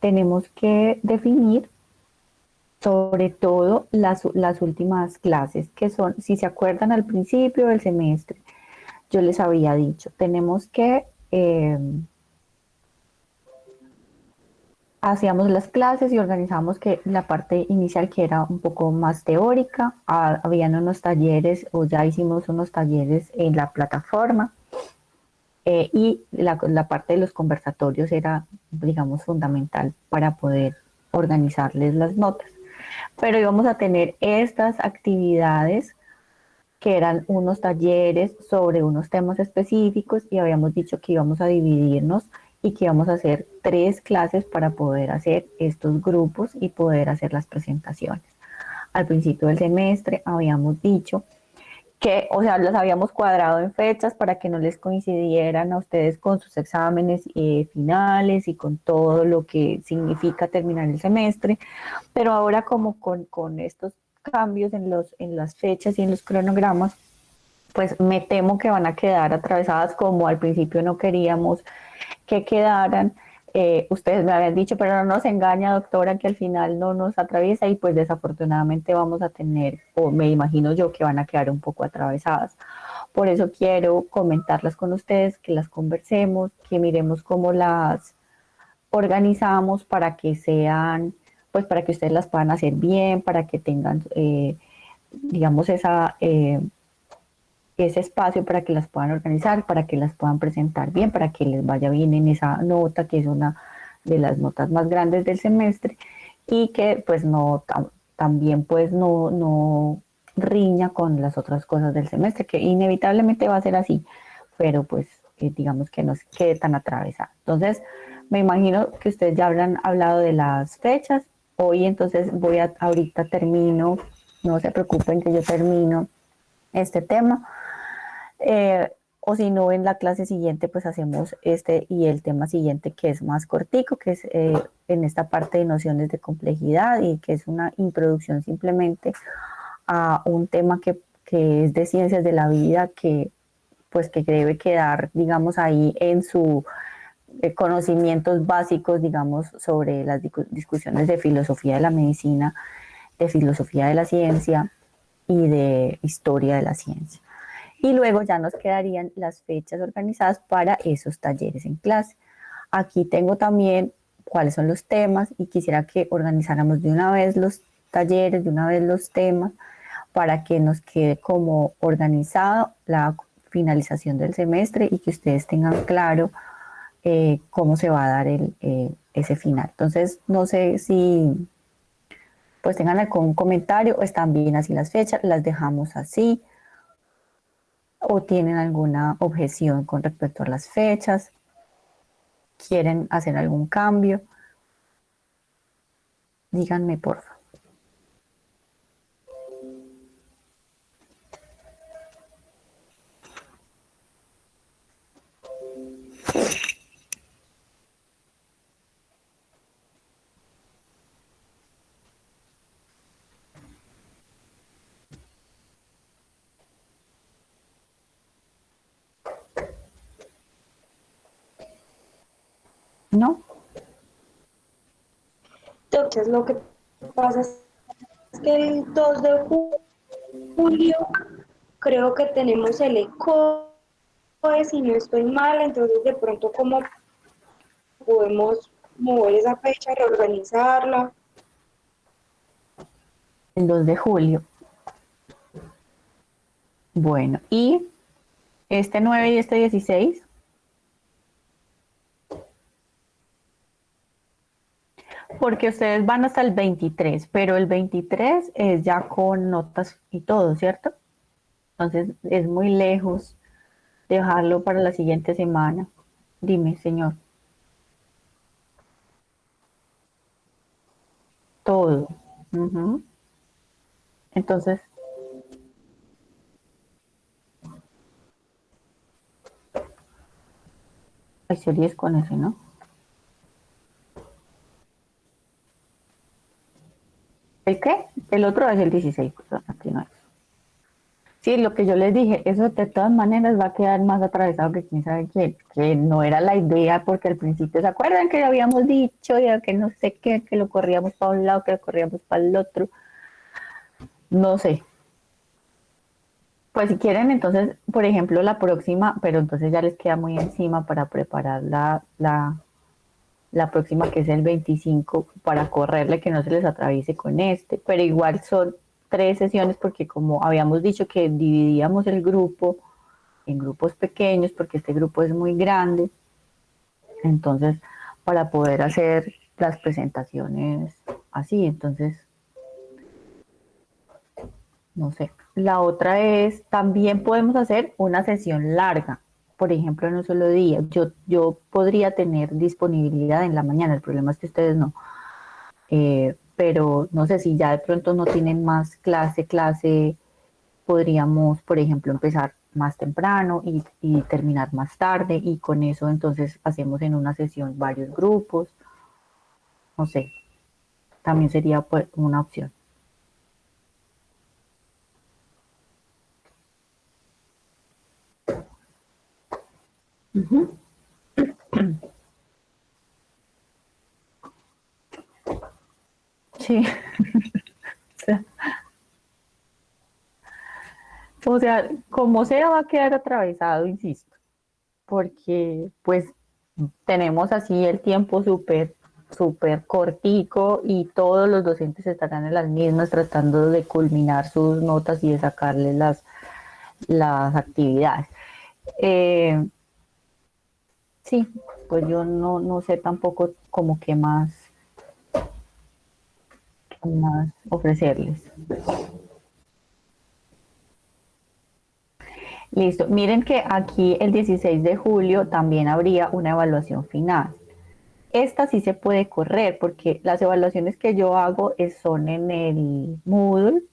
tenemos que definir sobre todo las últimas clases, que son, si se acuerdan al principio del semestre, yo les había dicho, tenemos que hacíamos las clases y organizamos que la parte inicial que era un poco más teórica, habían unos talleres o ya hicimos unos talleres en la plataforma y la parte de los conversatorios era, digamos, fundamental para poder organizarles las notas. Pero íbamos a tener estas actividades que eran unos talleres sobre unos temas específicos y habíamos dicho que íbamos a dividirnos y que íbamos a hacer 3 clases para poder hacer estos grupos y poder hacer las presentaciones. Al principio del semestre habíamos dicho que, o sea, los habíamos cuadrado en fechas para que no les coincidieran a ustedes con sus exámenes finales y con todo lo que significa terminar el semestre, pero ahora como con estos cambios en las fechas y en los cronogramas, pues me temo que van a quedar atravesadas como al principio no queríamos que quedaran. Ustedes me habían dicho, pero no nos engaña, doctora, que al final no nos atraviesa y pues desafortunadamente vamos a tener, o me imagino yo, que van a quedar un poco atravesadas. Por eso quiero comentarlas con ustedes, que las conversemos, que miremos cómo las organizamos para que sean, pues para que ustedes las puedan hacer bien, para que tengan, digamos, ese espacio para que las puedan organizar, para que las puedan presentar bien, para que les vaya bien en esa nota, que es una de las notas más grandes del semestre, y que pues también pues no riña con las otras cosas del semestre, que inevitablemente va a ser así, pero pues digamos que no se quede tan atravesada. Entonces, me imagino que ustedes ya habrán hablado de las fechas. Hoy entonces ahorita termino, no se preocupen que yo termino este tema. O si no, en la clase siguiente, pues hacemos este y el tema siguiente que es más cortico, que es en esta parte de nociones de complejidad y que es una introducción simplemente a un tema que es de ciencias de la vida, pues que debe quedar, digamos, ahí en su conocimientos básicos, digamos, sobre las discusiones de filosofía de la medicina, de filosofía de la ciencia y de historia de la ciencia. Y luego ya nos quedarían las fechas organizadas para esos talleres en clase. Aquí tengo también cuáles son los temas y quisiera que organizáramos de una vez los talleres, de una vez los temas, para que nos quede como organizado la finalización del semestre y que ustedes tengan claro cómo se va a dar ese final. Entonces, no sé si pues tengan algún comentario o están bien así las fechas, las dejamos así o tienen alguna objeción con respecto a las fechas, quieren hacer algún cambio, díganme por favor. ¿No? Entonces, lo que pasa es que el 2 de julio creo que tenemos el ECOE, si no estoy mal, entonces de pronto cómo podemos mover esa fecha, reorganizarla. El 2 de julio. Bueno, y este 9 y este 16. Porque ustedes van hasta el 23, pero el 23 es ya con notas y todo, ¿cierto? Entonces es muy lejos dejarlo para la siguiente semana. Dime, señor. Todo. Ujú. Entonces, hay series con ese, ¿no? ¿El qué? El otro es el 16, pues, aquí no es. Sí, lo que yo les dije, eso de todas maneras va a quedar más atravesado que quién sabe quién, que no era la idea porque al principio, ¿se acuerdan que habíamos dicho ya que no sé qué, que lo corríamos para un lado, que lo corríamos para el otro? No sé. Pues si quieren, entonces, por ejemplo, la próxima, pero entonces ya les queda muy encima para preparar la próxima, que es el 25, para correrle que no se les atraviese con este. Pero igual son 3 sesiones porque como habíamos dicho que dividíamos el grupo en grupos pequeños porque este grupo es muy grande, entonces para poder hacer las presentaciones así, entonces no sé. La otra es, también podemos hacer una sesión larga, por ejemplo, en un solo día. Yo podría tener disponibilidad en la mañana, el problema es que ustedes no. Pero no sé si ya de pronto no tienen más clase, podríamos, por ejemplo, empezar más temprano y terminar más tarde y con eso entonces hacemos en una sesión varios grupos. No sé, también sería pues, una opción. Ujú. Sí. O sea, como sea va a quedar atravesado, insisto, porque pues tenemos así el tiempo súper cortico y todos los docentes estarán en las mismas tratando de culminar sus notas y de sacarles las actividades. Eh, sí, pues yo no sé tampoco como qué más ofrecerles. Listo. Miren que aquí el 16 de julio también habría una evaluación final. Esta sí se puede correr porque las evaluaciones que yo hago son en el Moodle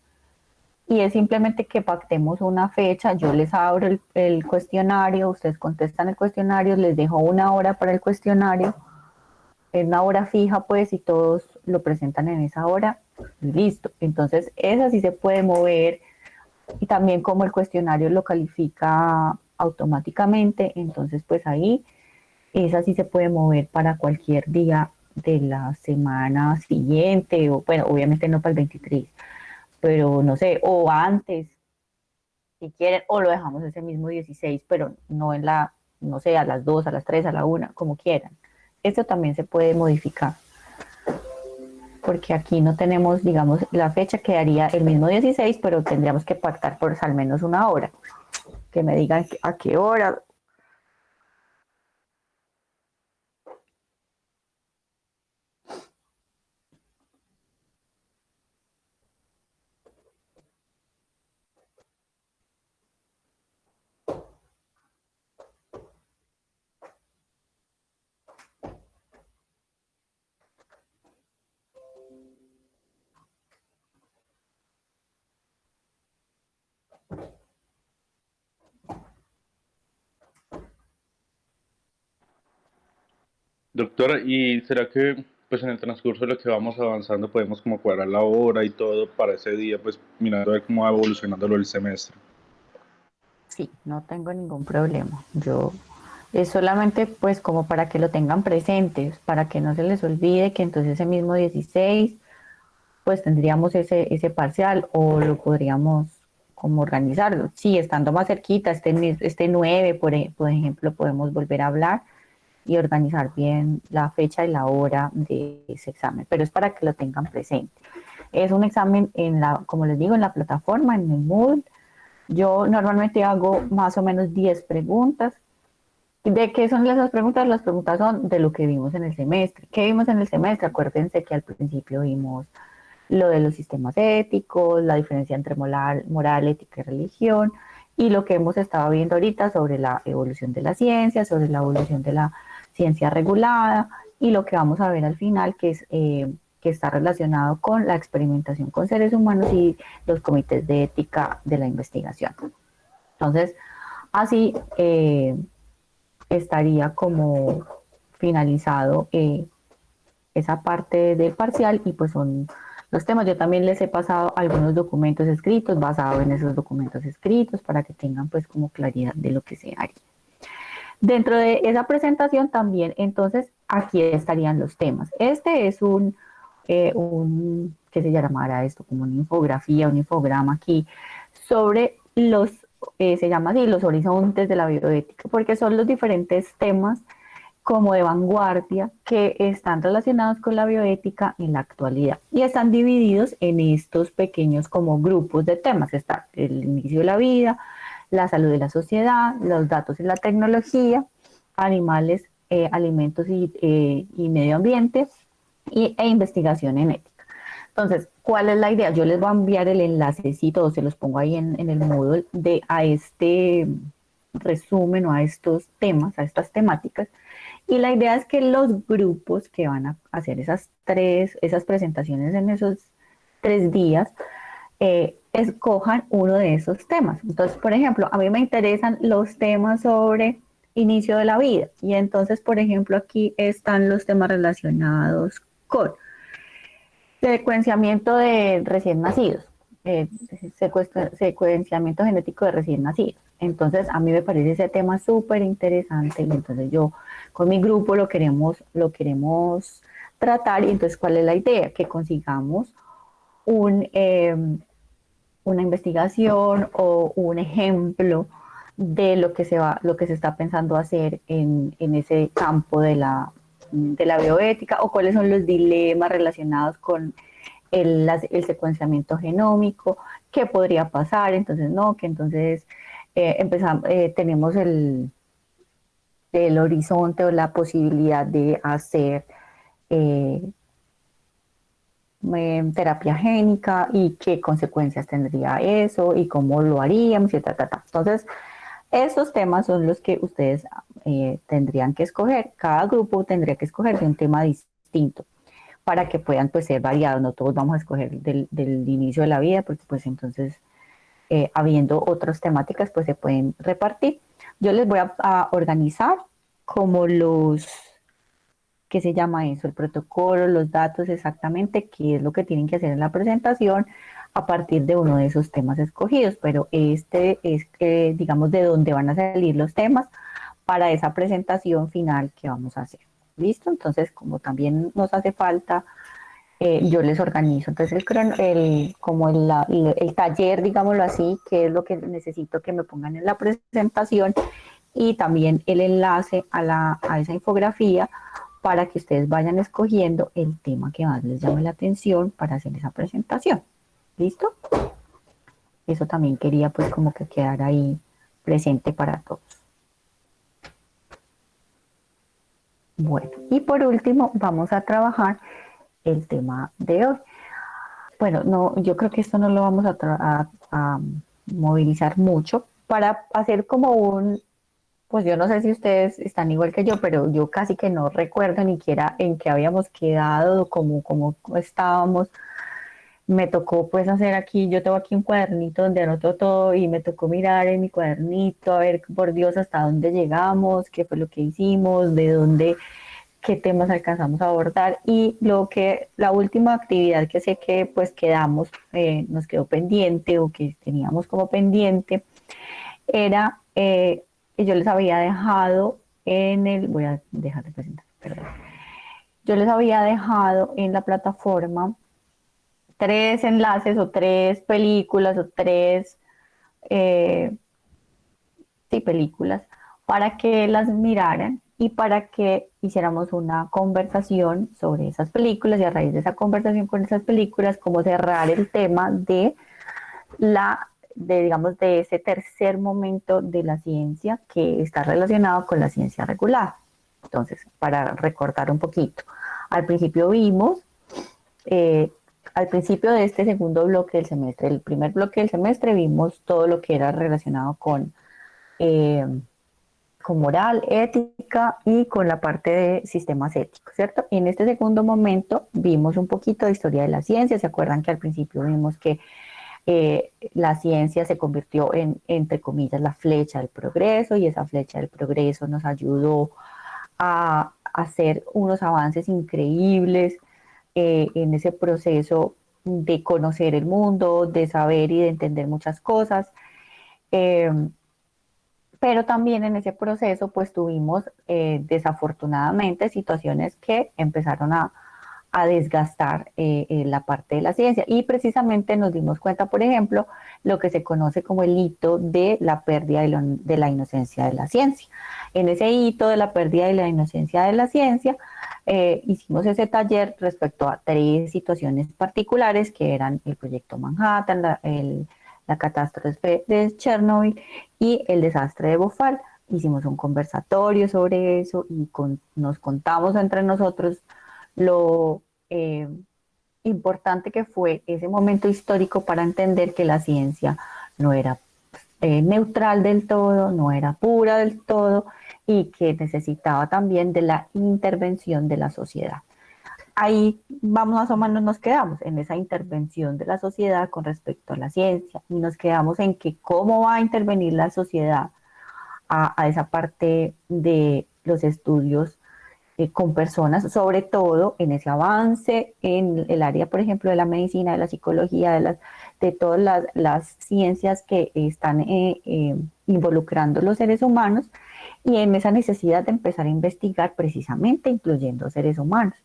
y es simplemente que pactemos una fecha, yo les abro el cuestionario, ustedes contestan el cuestionario, les dejo una hora para el cuestionario, en una hora fija pues y todos lo presentan en esa hora, y listo. Entonces esa sí se puede mover y también como el cuestionario lo califica automáticamente, entonces pues ahí esa sí se puede mover para cualquier día de la semana siguiente, o bueno, obviamente no para el 23, pero no sé, o antes, si quieren, o lo dejamos ese mismo 16, pero no no sé, a las 2, a las 3, a la 1, como quieran. Esto también se puede modificar, porque aquí no tenemos, digamos, la fecha quedaría el mismo 16, pero tendríamos que pactar por al menos una hora, que me digan a qué hora. Doctora, ¿y será que pues en el transcurso de lo que vamos avanzando podemos como cuadrar la hora y todo para ese día, pues mirando a ver cómo va evolucionando lo del semestre? Sí, no tengo ningún problema. Yo es solamente pues como para que lo tengan presentes, para que no se les olvide que entonces ese mismo 16 pues tendríamos ese parcial o lo podríamos cómo organizarlo. Sí, estando más cerquita, este 9, por ejemplo, podemos volver a hablar y organizar bien la fecha y la hora de ese examen, pero es para que lo tengan presente. Es un examen como les digo, en la plataforma, en el Moodle. Yo normalmente hago más o menos 10 preguntas. ¿De qué son esas preguntas? Las preguntas son de lo que vimos en el semestre. ¿Qué vimos en el semestre? Acuérdense que al principio vimos lo de los sistemas éticos, la diferencia entre moral, ética y religión, y lo que hemos estado viendo ahorita sobre la evolución de la ciencia, sobre la evolución de la ciencia regulada, y lo que vamos a ver al final, que está relacionado con la experimentación con seres humanos y los comités de ética de la investigación. Entonces, así estaría como finalizado esa parte del parcial, y pues son los temas. Yo también les he pasado algunos documentos escritos basados en esos documentos escritos para que tengan pues como claridad de lo que se haría. Dentro de esa presentación también, entonces, aquí estarían los temas. Este es ¿qué se llamará esto? Como una infografía, un infograma aquí sobre se llama así, los horizontes de la bioética, porque son los diferentes temas como de vanguardia que están relacionados con la bioética en la actualidad y están divididos en estos pequeños como grupos de temas. Está el inicio de la vida, la salud de la sociedad, los datos y la tecnología, animales, alimentos y medio ambiente e investigación en ética. Entonces, ¿cuál es la idea? Yo les voy a enviar el enlacecito, o se los pongo ahí en el Moodle, a este resumen o a estos temas, a estas temáticas. Y la idea es que los grupos que van a hacer esas presentaciones en esos 3 días, escojan uno de esos temas. Entonces, por ejemplo, a mí me interesan los temas sobre inicio de la vida. Y entonces, por ejemplo, aquí están los temas relacionados con secuenciamiento de recién nacidos, secuenciamiento genético de recién nacidos. Entonces, a mí me parece ese tema súper interesante, y entonces yo con mi grupo lo queremos tratar. Y entonces, ¿cuál es la idea? Que consigamos una investigación o un ejemplo de lo que se está pensando hacer en ese campo de la bioética, o cuáles son los dilemas relacionados con el secuenciamiento genómico, qué podría pasar. Entonces, no, que entonces tenemos el horizonte o la posibilidad de hacer terapia génica, y qué consecuencias tendría eso y cómo lo haríamos, y Entonces, esos temas son los que ustedes tendrían que escoger. Cada grupo tendría que escoger de un tema distinto para que puedan pues ser variados. No todos vamos a escoger del inicio de la vida, porque pues entonces habiendo otras temáticas pues se pueden repartir. Yo les voy a organizar como ¿qué se llama eso? El protocolo, los datos exactamente, qué es lo que tienen que hacer en la presentación a partir de uno de esos temas escogidos, pero este es, digamos, de dónde van a salir los temas para esa presentación final que vamos a hacer. ¿Listo? Entonces, como también nos hace falta, yo les organizo. Entonces, como el taller, digámoslo así, que es lo que necesito que me pongan en la presentación, y también el enlace a esa infografía para que ustedes vayan escogiendo el tema que más les llame la atención para hacer esa presentación. ¿Listo? Eso también quería pues como que quedara ahí presente para todos. Bueno, y por último vamos a trabajar el tema de hoy. Bueno, no, yo creo que esto no lo vamos a movilizar mucho para hacer como pues yo no sé si ustedes están igual que yo, pero yo casi que no recuerdo ni siquiera en qué habíamos quedado, cómo estábamos. Me tocó pues hacer aquí, yo tengo aquí un cuadernito donde anoto todo, y me tocó mirar en mi cuadernito a ver, por Dios, hasta dónde llegamos, qué fue lo que hicimos, qué temas alcanzamos a abordar. Y la última actividad que sé que pues nos quedó pendiente, o que teníamos como pendiente, era, yo les había dejado voy a dejar de presentar, perdón. Yo les había dejado en la plataforma 3 enlaces o 3 películas o 3 eh, sí, películas, para que las miraran y para que hiciéramos una conversación sobre esas películas y a raíz de esa conversación con esas películas, como cerrar el tema de digamos, de ese tercer momento de la ciencia que está relacionado con la ciencia regular. Entonces, para recordar un poquito, al principio vimos, eh, al principio de este segundo bloque del semestre, el primer bloque del semestre, vimos todo lo que era relacionado eh, con moral, ética y con la parte de sistemas éticos, ¿cierto? Y en este segundo momento vimos un poquito de historia de la ciencia. ¿Se acuerdan que al principio vimos que la ciencia se convirtió en, entre comillas, la flecha del progreso, y esa flecha del progreso nos ayudó a hacer unos avances increíbles en ese proceso de conocer el mundo, de saber y de entender muchas cosas? Eh, pero también en ese proceso pues tuvimos desafortunadamente situaciones que empezaron a desgastar la parte de la ciencia, y precisamente nos dimos cuenta, por ejemplo, lo que se conoce como el hito de la pérdida de la inocencia de la ciencia. En ese hito de la pérdida de la inocencia de la ciencia, hicimos ese taller respecto a tres situaciones particulares que eran el proyecto Manhattan, la catástrofe de Chernobyl y el desastre de Bhopal. Hicimos un conversatorio sobre eso y nos contamos entre nosotros lo importante que fue ese momento histórico para entender que la ciencia no era neutral del todo, no era pura del todo, y que necesitaba también de la intervención de la sociedad. Ahí vamos, más o menos nos quedamos en esa intervención de la sociedad con respecto a la ciencia, y nos quedamos en que cómo va a intervenir la sociedad a esa parte de los estudios con personas, sobre todo en ese avance en el área, por ejemplo, de la medicina, de la psicología, de todas las ciencias que están involucrando los seres humanos, y en esa necesidad de empezar a investigar precisamente incluyendo seres humanos.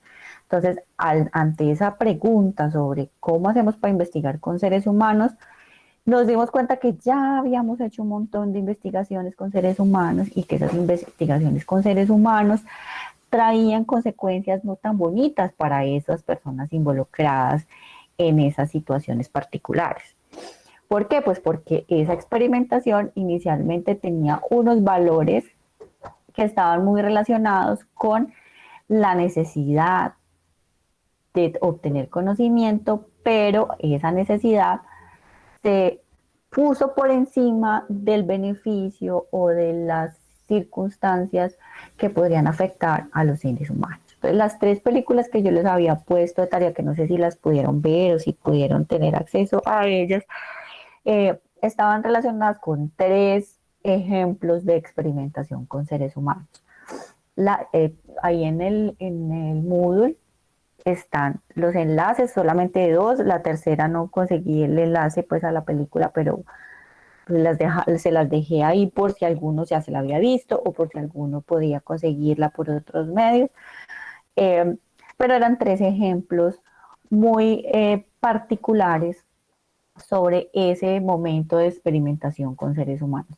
Entonces, ante esa pregunta sobre cómo hacemos para investigar con seres humanos, nos dimos cuenta que ya habíamos hecho un montón de investigaciones con seres humanos y que esas investigaciones con seres humanos traían consecuencias no tan bonitas para esas personas involucradas en esas situaciones particulares. ¿Por qué? Pues porque esa experimentación inicialmente tenía unos valores que estaban muy relacionados con la necesidad de obtener conocimiento, pero esa necesidad se puso por encima del beneficio o de las circunstancias que podrían afectar a los seres humanos. Entonces, las tres películas que yo les había puesto de tarea, que no sé si las pudieron ver o si pudieron tener acceso a ellas, estaban relacionadas con tres ejemplos de experimentación con seres humanos. Ahí en el Moodle están los enlaces, solamente dos. La tercera no conseguí el enlace pues a la película, pero se las dejé ahí por si alguno ya se la había visto o por si alguno podía conseguirla por otros medios. Eh, pero eran tres ejemplos muy particulares sobre ese momento de experimentación con seres humanos.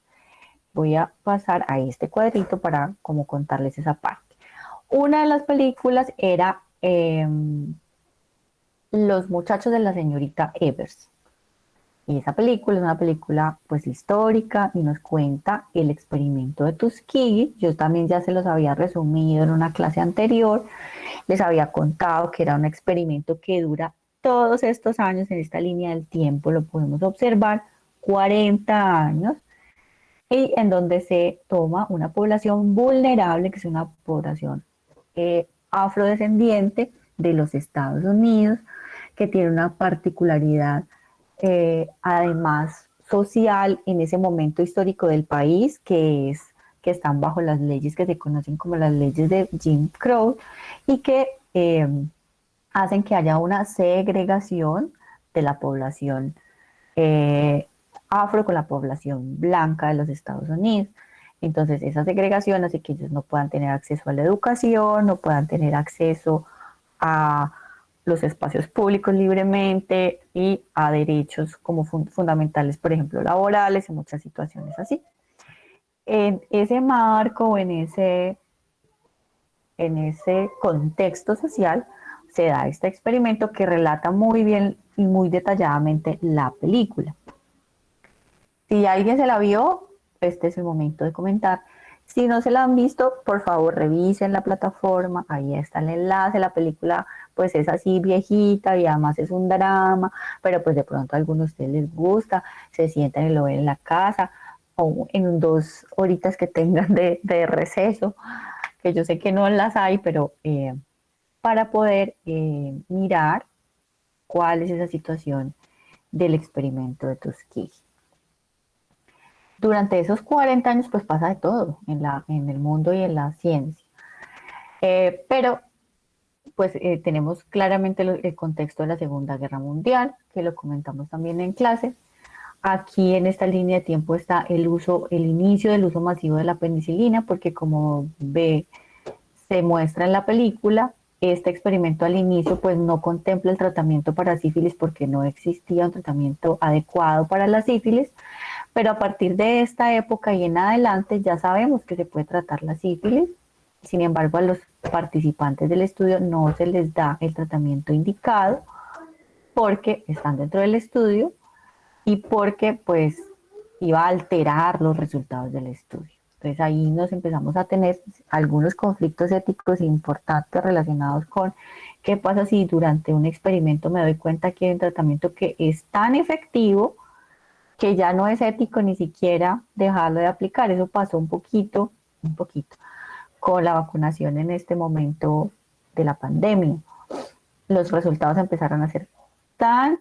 Voy a pasar a este cuadrito para como contarles esa parte. Una de las películas era Los muchachos de la señorita Evers. Y esa película es una película pues histórica y nos cuenta el experimento de Tuskegee. Yo también ya se los había resumido en una clase anterior. Les había contado que era un experimento que dura todos estos años en esta línea del tiempo, lo podemos observar, 40 años, y en donde se toma una población vulnerable, que es una población afrodescendiente de los Estados Unidos, que tiene una particularidad además social en ese momento histórico del país, que están bajo las leyes que se conocen como las leyes de Jim Crow, y que hacen que haya una segregación de la población afro con la población blanca de los Estados Unidos. Entonces, esa segregación hace que ellos no puedan tener acceso a la educación, no puedan tener acceso a los espacios públicos libremente y a derechos como fundamentales, por ejemplo, laborales y muchas situaciones así. En ese marco, en ese contexto social, se da este experimento que relata muy bien y muy detalladamente la película. Si alguien se la vio, este es el momento de comentar. Si no se la han visto, por favor revisen la plataforma, ahí está el enlace. La película pues es así viejita y además es un drama, pero pues de pronto a algunos de ustedes les gusta, se sientan y lo ven en la casa o en 2 horitas que tengan de receso, que yo sé que no las hay, pero para poder mirar cuál es esa situación del experimento de Tuskegee. Durante esos 40 años pues pasa de todo en el mundo y en la ciencia. Pero pues tenemos claramente el contexto de la Segunda Guerra Mundial, que lo comentamos también en clase. Aquí en esta línea de tiempo está el inicio del uso masivo de la penicilina, porque como se muestra en la película, este experimento al inicio pues no contempla el tratamiento para sífilis porque no existía un tratamiento adecuado para la sífilis, pero a partir de esta época y en adelante ya sabemos que se puede tratar la sífilis. Sin embargo, a los participantes del estudio no se les da el tratamiento indicado porque están dentro del estudio y porque pues iba a alterar los resultados del estudio. Entonces ahí nos empezamos a tener algunos conflictos éticos importantes relacionados con qué pasa si durante un experimento me doy cuenta que hay un tratamiento que es tan efectivo que ya no es ético ni siquiera dejarlo de aplicar. Eso pasó un poquito con la vacunación en este momento de la pandemia. Los resultados empezaron a ser tan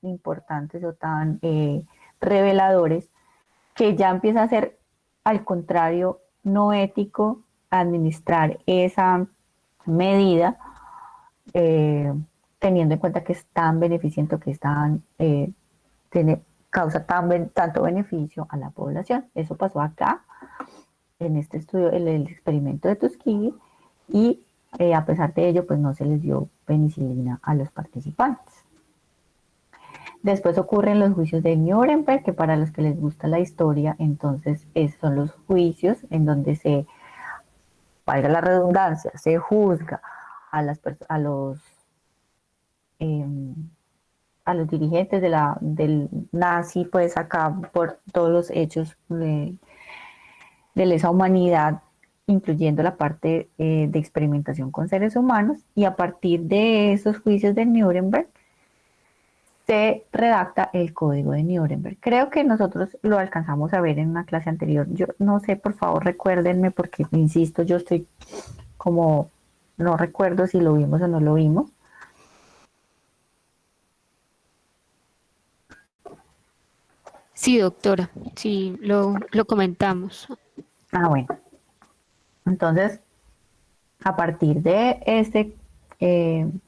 importantes o tan reveladores que ya empieza a ser, al contrario, no ético administrar esa medida teniendo en cuenta que es tan beneficiente, que es tan, causa tanto beneficio a la población. Eso pasó acá, en este estudio, el experimento de Tuskegee, y a pesar de ello, pues no se les dio penicilina a los participantes. Después ocurren los juicios de Nuremberg, que para los que les gusta la historia, entonces son los juicios en donde se, valga la redundancia, se juzga a los dirigentes del nazi, pues acá por todos los hechos de lesa humanidad, incluyendo la parte de experimentación con seres humanos, y a partir de esos juicios de Nuremberg se redacta el Código de Nuremberg. Creo que nosotros lo alcanzamos a ver en una clase anterior. Yo no sé, por favor recuérdenme, porque insisto, yo estoy como, no recuerdo si lo vimos o no lo vimos. Sí, doctora, sí, lo comentamos. Ah, bueno. Entonces, a partir de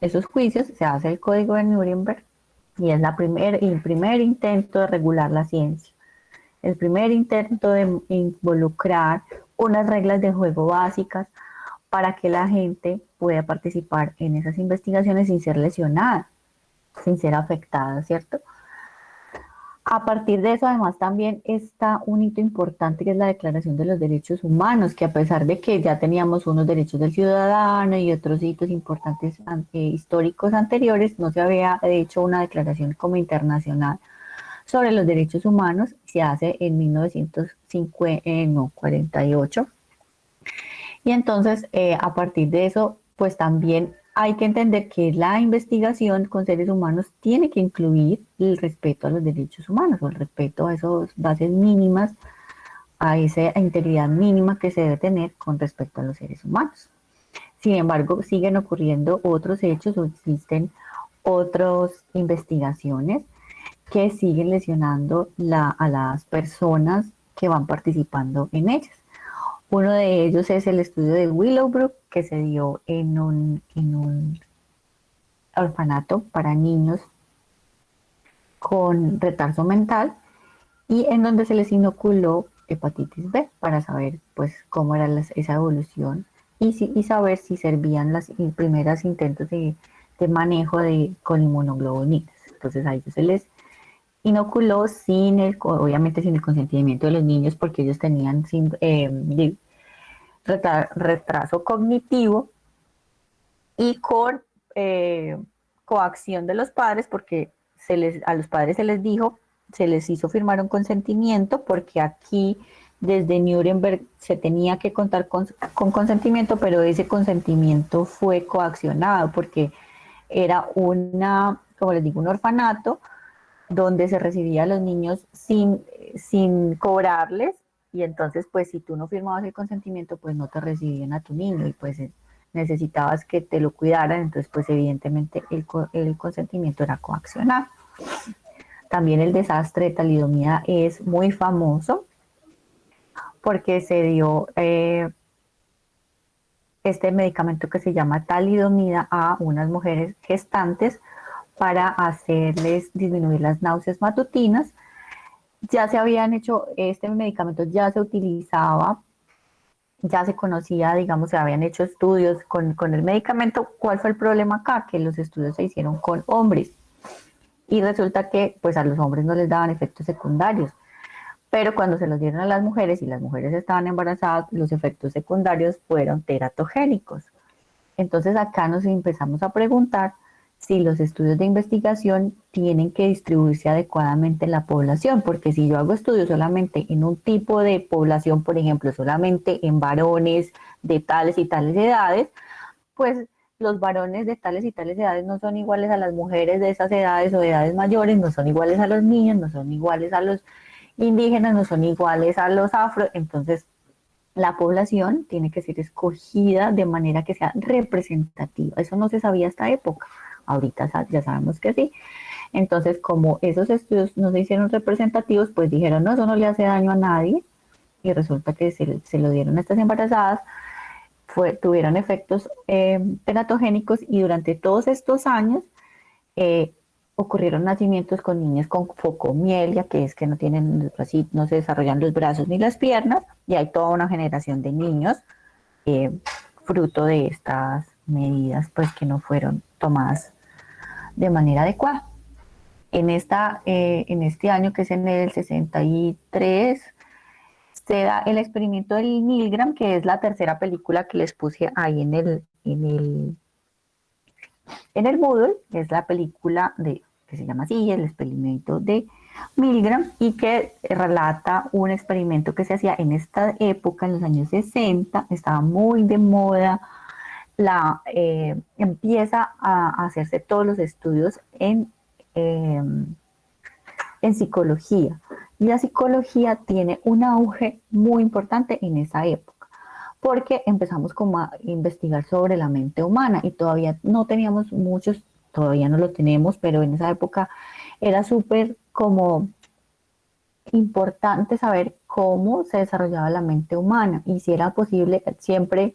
esos juicios se hace el Código de Nuremberg y es el primer intento de regular la ciencia, el primer intento de involucrar unas reglas de juego básicas para que la gente pueda participar en esas investigaciones sin ser lesionada, sin ser afectada, ¿cierto? A partir de eso, además, también está un hito importante que es la Declaración de los Derechos Humanos, que a pesar de que ya teníamos unos derechos del ciudadano y otros hitos importantes históricos anteriores, no se había hecho una declaración como internacional sobre los derechos humanos. Se hace en 1948. Y entonces, a partir de eso, pues también hay que entender que la investigación con seres humanos tiene que incluir el respeto a los derechos humanos o el respeto a esas bases mínimas, a esa integridad mínima que se debe tener con respecto a los seres humanos. Sin embargo, siguen ocurriendo otros hechos o existen otras investigaciones que siguen lesionando a las personas que van participando en ellas. Uno de ellos es el estudio de Willowbrook, que se dio en un orfanato para niños con retraso mental y en donde se les inoculó hepatitis B para saber pues cómo era esa evolución y saber si servían las primeras intentos de este manejo con inmunoglobulinas. Entonces a ellos se les inoculó obviamente sin el consentimiento de los niños, porque ellos tenían retraso cognitivo y con coacción de los padres, porque a los padres se les hizo firmar un consentimiento, porque aquí desde Nuremberg se tenía que contar con consentimiento, pero ese consentimiento fue coaccionado porque era como les digo, un orfanato donde se recibía a los niños sin cobrarles, y entonces pues si tú no firmabas el consentimiento pues no te recibían a tu niño, y pues necesitabas que te lo cuidaran, entonces pues evidentemente el consentimiento era coaccionado. También el desastre de talidomida es muy famoso porque se dio este medicamento que se llama talidomida a unas mujeres gestantes para hacerles disminuir las náuseas matutinas. Ya se habían hecho, este medicamento ya se utilizaba, ya se conocía, digamos, se habían hecho estudios con el medicamento. ¿Cuál fue el problema acá? Que los estudios se hicieron con hombres y resulta que pues a los hombres no les daban efectos secundarios, pero cuando se los dieron a las mujeres y las mujeres estaban embarazadas, los efectos secundarios fueron teratogénicos. Entonces acá nos empezamos a preguntar si los estudios de investigación tienen que distribuirse adecuadamente en la población, porque si yo hago estudios solamente en un tipo de población, por ejemplo, solamente en varones de tales y tales edades, pues los varones de tales y tales edades no son iguales a las mujeres de esas edades o de edades mayores, no son iguales a los niños, no son iguales a los indígenas, no son iguales a los afro. Entonces la población tiene que ser escogida de manera que sea representativa. Eso no se sabía hasta época. Ahorita ya sabemos que sí. Entonces, como esos estudios no se hicieron representativos, pues dijeron, no, eso no le hace daño a nadie. Y resulta que se lo dieron a estas embarazadas, tuvieron efectos teratogénicos, y durante todos estos años ocurrieron nacimientos con niñas con focomielia, que es que no tienen, así, no se desarrollan los brazos ni las piernas, y hay toda una generación de niños fruto de estas medidas pues que no fueron tomadas de manera adecuada. En este año, que es en el 63, se da el experimento del Milgram, que es la tercera película que les puse ahí en el Moodle, que es la película que se llama así, el experimento de Milgram, y que relata un experimento que se hacía en esta época, en los años 60, estaba muy de moda, empieza a hacerse todos los estudios en psicología, y la psicología tiene un auge muy importante en esa época, porque empezamos como a investigar sobre la mente humana, y todavía no teníamos muchos, todavía no lo tenemos, pero en esa época era súper como importante saber cómo se desarrollaba la mente humana, y si era posible. Siempre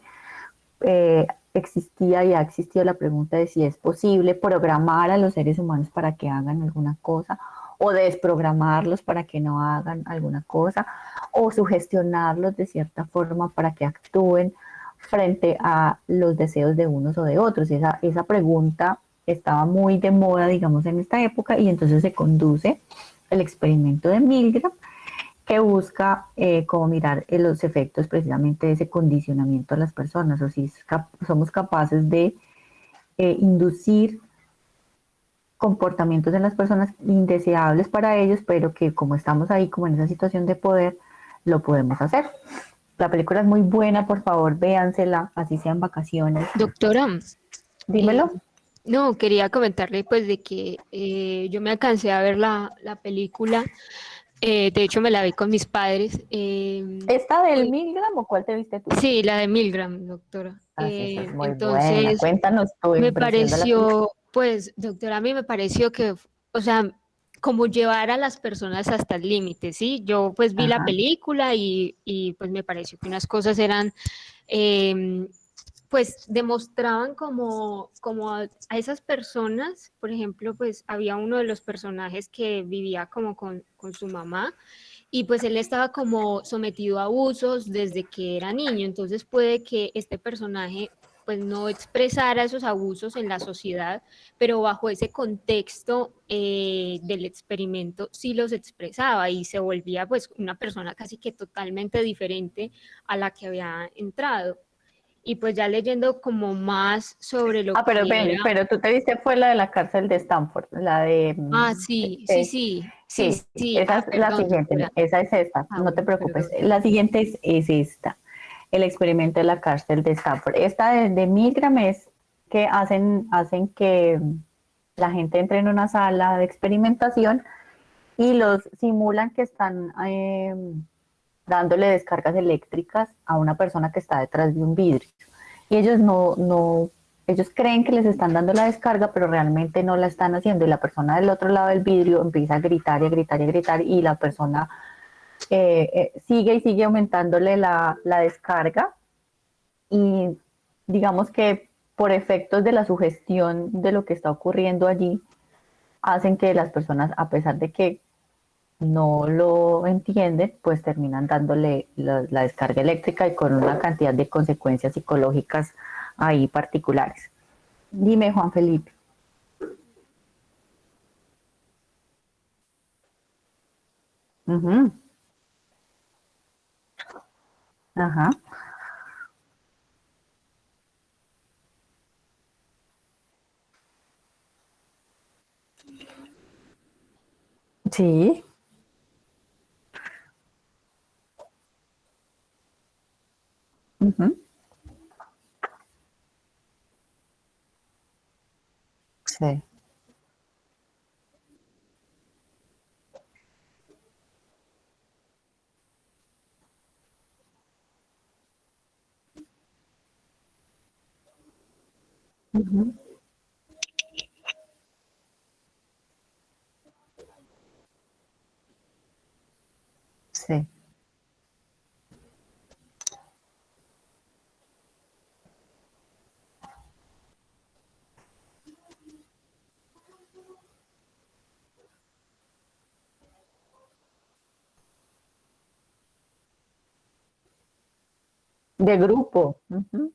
existía y ha existido la pregunta de si es posible programar a los seres humanos para que hagan alguna cosa, o desprogramarlos para que no hagan alguna cosa, o sugestionarlos de cierta forma para que actúen frente a los deseos de unos o de otros. Esa pregunta estaba muy de moda, digamos, en esta época, y entonces se conduce el experimento de Milgram, que busca como mirar los efectos precisamente de ese condicionamiento a las personas, o si somos capaces de inducir comportamientos en las personas indeseables para ellos, pero que como estamos ahí como en esa situación de poder, lo podemos hacer. La película es muy buena, por favor, véansela, así sean vacaciones. Doctora, Dímelo. no, quería comentarle pues de que yo me alcancé a ver la película, de hecho me la vi con mis padres. ¿Esta del Milgram o cuál te viste tú? Sí, la de Milgram, doctora. Así es muy buena. Entonces, Cuéntanos tu me impresión de la película. pareció, pues, doctora, a mí me pareció que, o sea, como llevar a las personas hasta el límite, ¿sí? Yo pues vi la Ajá. película y pues me pareció que unas cosas eran, em, pues demostraban como a esas personas, por ejemplo, pues había uno de los personajes que vivía como con su mamá, y pues él estaba como sometido a abusos desde que era niño, entonces puede que este personaje pues no expresara esos abusos en la sociedad, pero bajo ese contexto del experimento sí los expresaba y se volvía pues una persona casi que totalmente diferente a la que había entrado. Y pues ya leyendo como más sobre lo Pero que ven, era... pero tú te viste fue la de la cárcel de Stanford, la de... Ah, sí, sí, sí, sí, sí, sí. esa Ah, es la perdón, siguiente, doctora. esa es esta, Ah, no te bueno, preocupes. perdón. La siguiente es esta, el experimento de la cárcel de Stanford. Esta de Milgram es que hacen que la gente entre en una sala de experimentación y los simulan que están dándole descargas eléctricas a una persona que está detrás de un vidrio. Y ellos ellos creen que les están dando la descarga, pero realmente no la están haciendo. Y la persona del otro lado del vidrio empieza a gritar y a gritar y a gritar, y la persona sigue y sigue aumentándole la descarga. Y digamos que por efectos de la sugestión de lo que está ocurriendo allí, hacen que las personas, a pesar de que no lo entienden, pues terminan dándole la descarga eléctrica y con una cantidad de consecuencias psicológicas ahí particulares. Dime, Juan Felipe. Ujú. Ajá. Sí. Ujú. Sí. Ujú. Sí. De grupo. Ujú.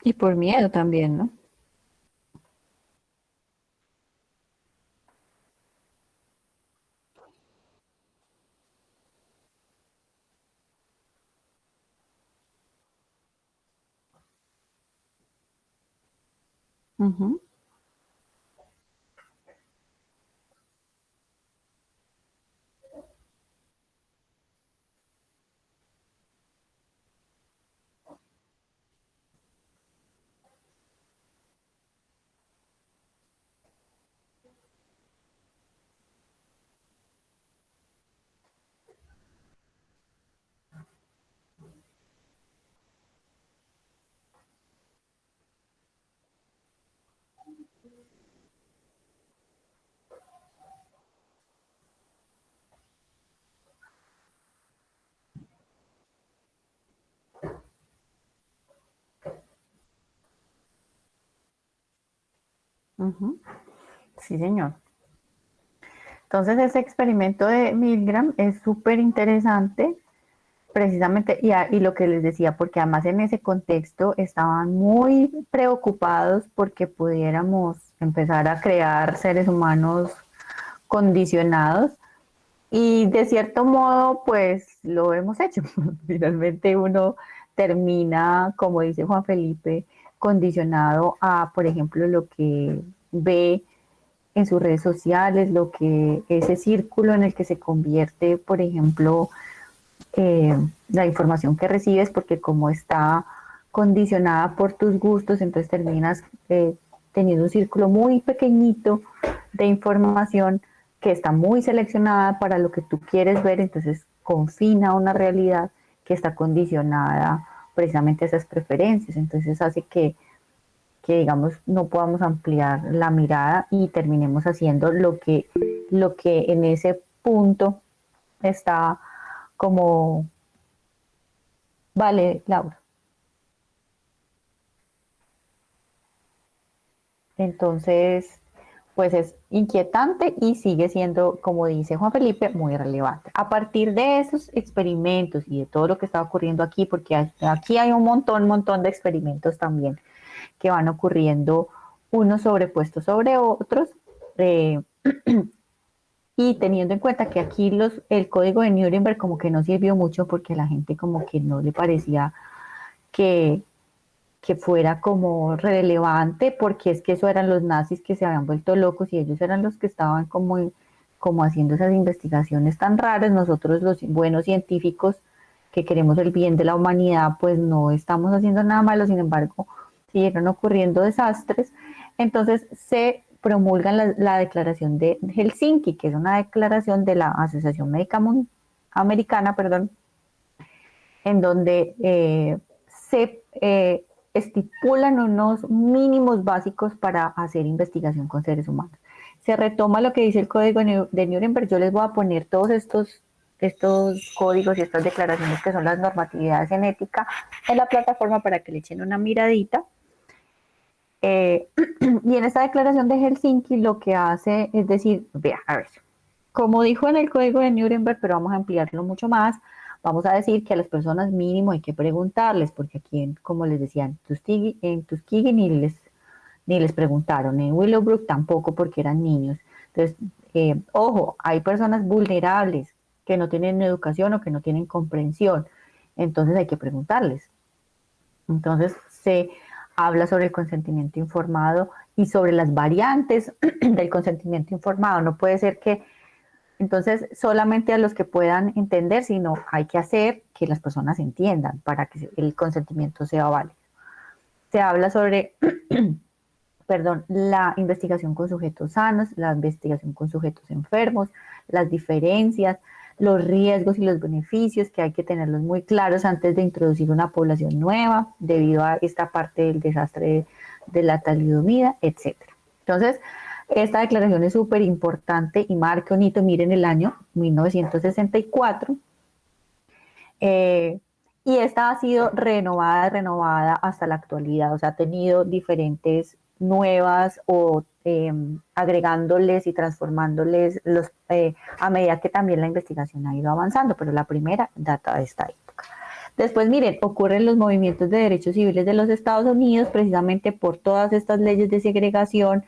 Y por miedo también, ¿no? Ujú. Ujú. Sí, señor. Entonces, ese experimento de Milgram es súper interesante, precisamente, y lo que les decía, porque además en ese contexto estaban muy preocupados porque pudiéramos empezar a crear seres humanos condicionados, y de cierto modo, pues lo hemos hecho. Finalmente uno termina, como dice Juan Felipe, condicionado a, por ejemplo, lo que ve en sus redes sociales, lo que ese círculo en el que se convierte, por ejemplo, la información que recibes, porque como está condicionada por tus gustos, entonces terminas teniendo un círculo muy pequeñito de información que está muy seleccionada para lo que tú quieres ver, entonces confina una realidad que está condicionada precisamente a esas preferencias, entonces hace que digamos no podamos ampliar la mirada y terminemos haciendo lo que en ese punto está como, vale, Laura. Entonces, pues es inquietante y sigue siendo, como dice Juan Felipe, muy relevante. A partir de esos experimentos y de todo lo que está ocurriendo aquí, porque aquí hay un montón de experimentos también que van ocurriendo unos sobrepuestos sobre otros, eh, y teniendo en cuenta que aquí el código de Nuremberg como que no sirvió mucho porque a la gente como que no le parecía que, que fuera como relevante, porque es que eso eran los nazis que se habían vuelto locos y ellos eran los que estaban como haciendo esas investigaciones tan raras. Nosotros los buenos científicos que queremos el bien de la humanidad, pues no estamos haciendo nada malo, sin embargo, siguieron ocurriendo desastres. Entonces se promulga la declaración de Helsinki, que es una declaración de la Asociación Médica Americana, perdón, en donde se estipulan unos mínimos básicos para hacer investigación con seres humanos. Se retoma lo que dice el código de Nuremberg. Yo les voy a poner todos estos códigos y estas declaraciones que son las normatividades en ética en la plataforma para que le echen una miradita. Y en esta declaración de Helsinki lo que hace es decir, vea, a ver, como dijo en el código de Nuremberg, pero vamos a ampliarlo mucho más, vamos a decir que a las personas mínimo hay que preguntarles, porque aquí, como les decía, en Tuskegee ni les preguntaron, en Willowbrook tampoco porque eran niños. Entonces, ojo, hay personas vulnerables que no tienen educación o que no tienen comprensión, entonces hay que preguntarles. Entonces se habla sobre el consentimiento informado y sobre las variantes del consentimiento informado. No puede ser que entonces solamente a los que puedan entender, sino hay que hacer que las personas entiendan para que el consentimiento sea válido. Se habla sobre perdón, la investigación con sujetos sanos, la investigación con sujetos enfermos, las diferencias, los riesgos y los beneficios que hay que tenerlos muy claros antes de introducir una población nueva debido a esta parte del desastre de la talidomida, etc. Entonces, esta declaración es súper importante y marca un hito, miren el año 1964, y esta ha sido renovada hasta la actualidad, o sea, ha tenido diferentes nuevas o agregándoles y transformándoles a medida que también la investigación ha ido avanzando, pero la primera data de esta época. Después, miren, ocurren los movimientos de derechos civiles de los Estados Unidos precisamente por todas estas leyes de segregación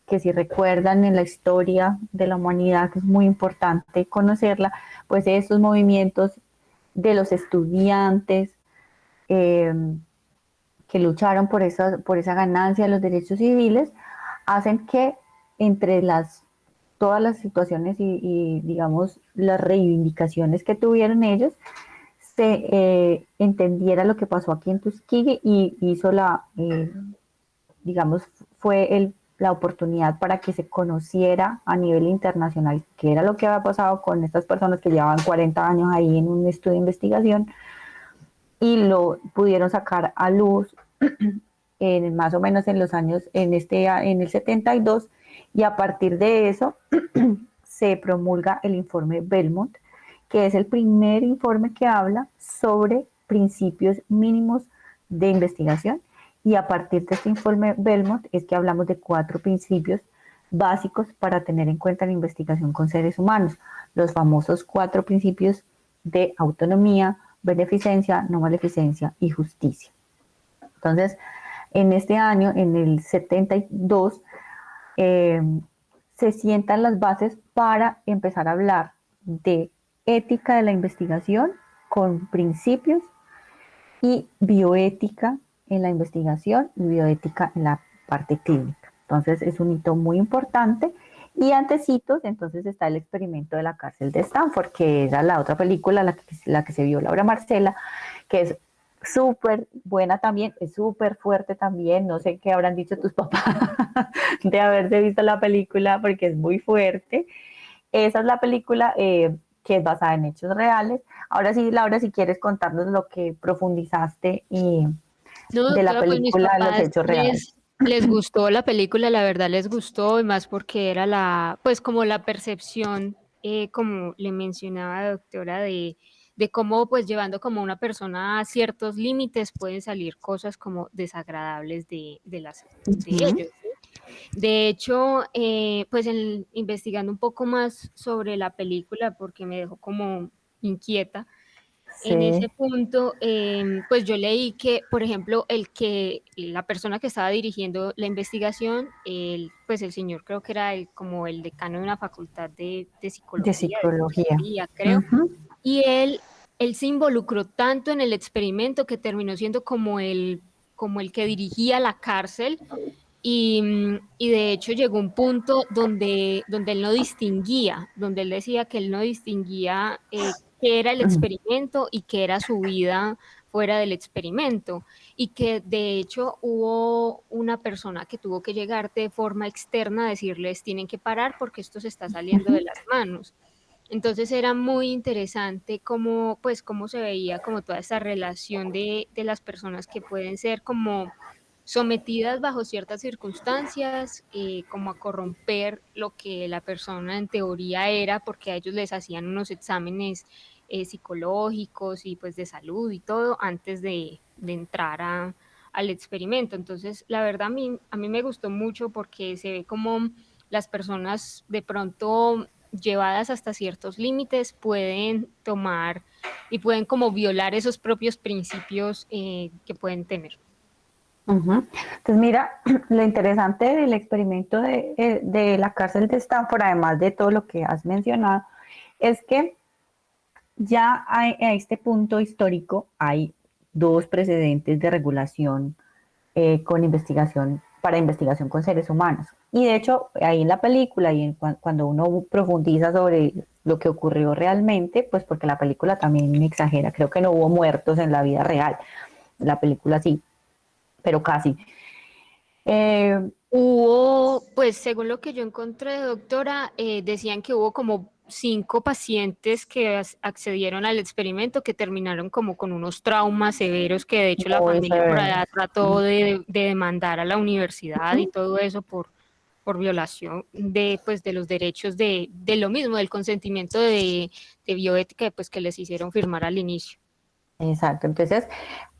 que si recuerdan en la historia de la humanidad, que es muy importante conocerla, pues estos movimientos de los estudiantes que lucharon por esa ganancia de los derechos civiles, hacen que entre todas las situaciones y digamos las reivindicaciones que tuvieron ellos, se entendiera lo que pasó aquí en Tuskegee y hizo digamos, fue la oportunidad para que se conociera a nivel internacional qué era lo que había pasado con estas personas que llevaban 40 años ahí en un estudio de investigación y lo pudieron sacar a luz más o menos en los años, en el 72, y a partir de eso se promulga el informe Belmont, que es el primer informe que habla sobre principios mínimos de investigación, y a partir de este informe Belmont es que hablamos de 4 principios básicos para tener en cuenta la investigación con seres humanos, los famosos 4 principios de autonomía, beneficencia, no maleficencia y justicia. Entonces, en este año, en el 72, se sientan las bases para empezar a hablar de ética de la investigación con principios y bioética en la investigación y bioética en la parte clínica. Entonces es un hito muy importante. Y antecitos, entonces está el experimento de la cárcel de Stanford, que era la otra película, la que se vio Laura Marcela, que es súper buena también, es súper fuerte también. No sé qué habrán dicho tus papás de haberse visto la película, porque es muy fuerte. Esa es la película que es basada en hechos reales. Ahora sí, Laura, si quieres contarnos lo que profundizaste y No, de la doctora, pues mis película, los papás hechos reales. les gustó la película, la verdad les gustó, y más porque era pues como la percepción, como le mencionaba doctora, de cómo pues llevando como una persona a ciertos límites pueden salir cosas como desagradables de Ujú. ellos. ¿Sí? De hecho, pues investigando un poco más sobre la película, porque me dejó como inquieta, en ese Sí. punto, pues yo leí que, por ejemplo, la persona que estaba dirigiendo la investigación, pues el señor creo que era como el decano de una facultad de De psicología, de psicología. psiquiatría, creo, Ujú. y él se involucró tanto en el experimento que terminó siendo como el que dirigía la cárcel y de hecho llegó un punto donde él no distinguía, donde él decía que él no distinguía qué era el experimento y qué era su vida fuera del experimento. Y que de hecho hubo una persona que tuvo que llegar de forma externa a decirles, tienen que parar porque esto se está saliendo de Ujú. las manos. Entonces era muy interesante cómo, pues, cómo se veía como toda esa relación de las personas que pueden ser como sometidas bajo ciertas circunstancias, como a corromper lo que la persona en teoría era, porque a ellos les hacían unos exámenes psicológicos y pues de salud y todo antes de entrar al experimento. Entonces, la verdad a mí me gustó mucho porque se ve como las personas de pronto llevadas hasta ciertos límites pueden tomar y pueden como violar esos propios principios que pueden tener. Ujú. Entonces, mira, lo interesante del experimento de la cárcel de Stanford, además de todo lo que has mencionado, es que ya a este punto histórico hay dos precedentes de regulación con investigación para investigación con seres humanos. Y de hecho, ahí en la película y cuando uno profundiza sobre lo que ocurrió realmente, pues porque la película también exagera, creo que no hubo muertos en la vida real, la película sí, pero casi. Eh, Hubo, pues según lo que yo encontré, doctora, decían que hubo como 5 pacientes que accedieron al experimento que terminaron como con unos traumas severos que de hecho la Muy familia por severo. allá trató de demandar a la universidad y todo eso por violación pues, de los derechos de lo mismo, del consentimiento de bioética pues, que les hicieron firmar al inicio. Exacto, entonces,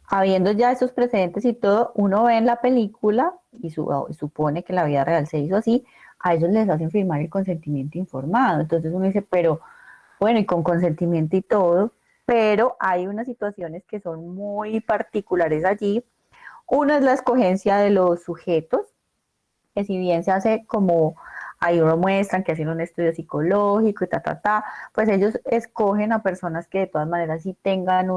habiendo ya esos precedentes y todo, uno ve en la película y supone que en la vida real se hizo así, a ellos les hacen firmar el consentimiento informado. Entonces uno dice, pero bueno, y con consentimiento y todo, pero hay unas situaciones que son muy particulares allí. Uno es la escogencia de los sujetos, que si bien se hace como ahí uno muestran que hacen un estudio psicológico y pues ellos escogen a personas que de todas maneras sí tengan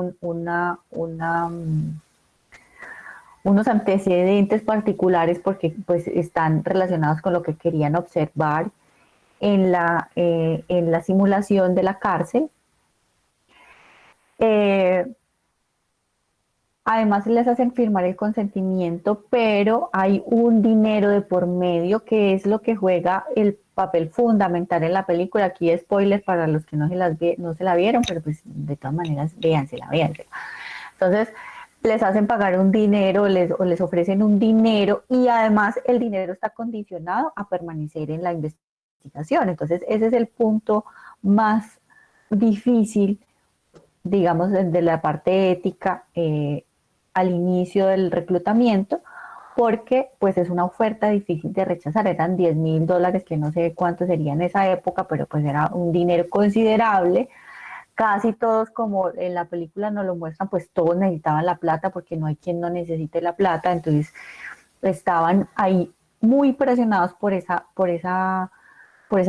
unos antecedentes particulares porque pues están relacionados con lo que querían observar en la simulación de la cárcel. Eh, Además, les hacen firmar el consentimiento, pero hay un dinero de por medio que es lo que juega el papel fundamental en la película. Aquí spoiler para los que no se la vieron, pero pues de todas maneras véansela. Entonces, les hacen pagar un dinero o les ofrecen un dinero y además el dinero está condicionado a permanecer en la investigación. Entonces, ese es el punto más difícil, digamos, de la parte ética al inicio del reclutamiento, porque pues es una oferta difícil de rechazar. Eran $10,000, que no sé cuánto sería en esa época, pero pues era un dinero considerable. Casi todos, como en la película nos lo muestran, pues todos necesitaban la plata porque no hay quien no necesite la plata. Entonces estaban ahí muy presionados por esa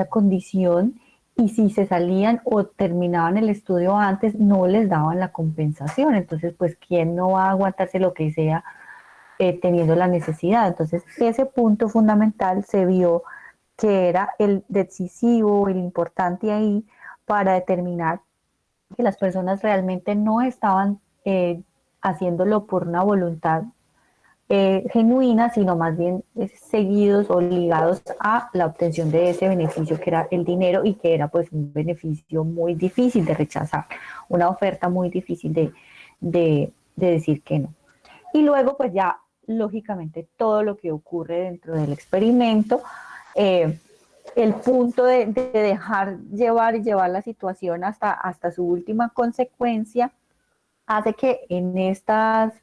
condición, y si se salían o terminaban el estudio antes, no les daban la compensación. Entonces, pues, ¿quién no va a aguantarse lo que sea teniendo la necesidad. Entonces, ese punto fundamental se vio que era el decisivo, el importante ahí para determinar que las personas realmente no estaban haciéndolo por una voluntad genuina, sino más bien seguidos o ligados a la obtención de ese beneficio que era el dinero y que era pues un beneficio muy difícil de rechazar, una oferta muy difícil de decir que no. Y luego pues ya lógicamente todo lo que ocurre dentro del experimento, el punto de dejar llevar y llevar la situación hasta su última consecuencia hace que en esta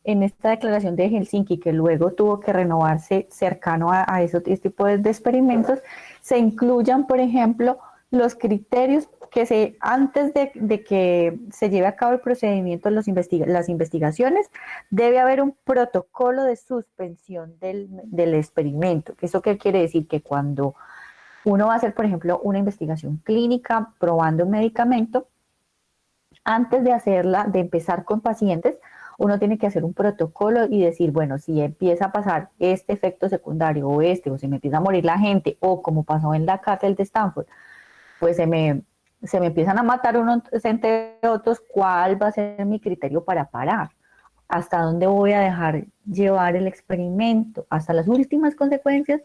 declaración de Helsinki, que luego tuvo que renovarse cercano a este tipo de experimentos, se incluyan, por ejemplo, los criterios que antes de que se lleve a cabo el procedimiento, las investigaciones, debe haber un protocolo de suspensión del experimento. ¿Eso qué quiere decir? Que cuando uno va a hacer, por ejemplo, una investigación clínica probando un medicamento, antes de hacerla, de empezar con pacientes, uno tiene que hacer un protocolo y decir, bueno, si empieza a pasar este efecto secundario o se me empieza a morir la gente, o como pasó en la cárcel de Stanford, pues se me empiezan a matar unos entre otros, ¿cuál va a ser mi criterio para parar? ¿Hasta dónde voy a dejar llevar el experimento? ¿Hasta las últimas consecuencias?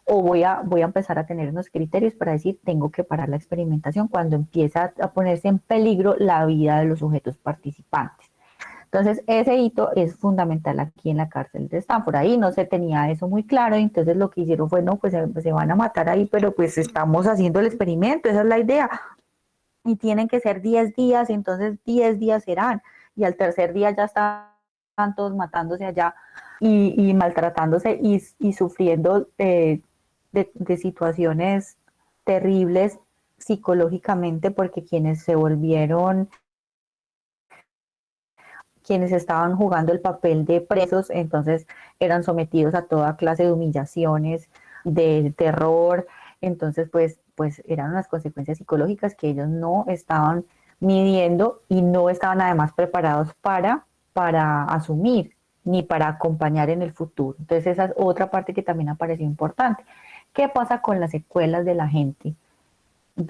¿O voy a empezar a tener unos criterios para decir, tengo que parar la experimentación cuando empieza a ponerse en peligro la vida de los sujetos participantes? Entonces, ese hito es fundamental aquí en la cárcel de Stanford. Ahí no se tenía eso muy claro, y entonces lo que hicieron fue, no, pues se van a matar ahí, pero pues estamos haciendo el experimento, esa es la idea. Y tienen que ser 10 días, entonces 10 días serán. Y al tercer día ya están todos matándose allá y maltratándose y sufriendo de situaciones terribles psicológicamente, porque quienes estaban jugando el papel de presos, entonces eran sometidos a toda clase de humillaciones, de terror, entonces pues eran unas consecuencias psicológicas que ellos no estaban midiendo y no estaban además preparados para asumir ni para acompañar en el futuro. Entonces esa es otra parte que también apareció importante. ¿Qué pasa con las secuelas de la gente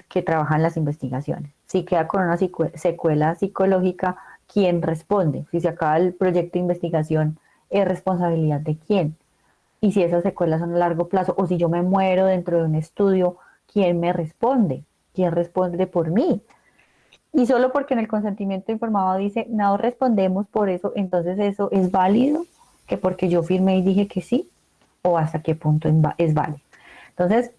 que trabaja en las investigaciones? Si queda con una secuela psicológica, ¿quién responde? Si se acaba el proyecto de investigación, ¿es responsabilidad de quién? Y si esas secuelas son a largo plazo, o si yo me muero dentro de un estudio, ¿quién me responde? ¿Quién responde por mí? Y solo porque en el consentimiento informado dice, no respondemos por eso, entonces eso es válido, que porque yo firmé y dije que sí, o hasta qué punto es válido. Entonces,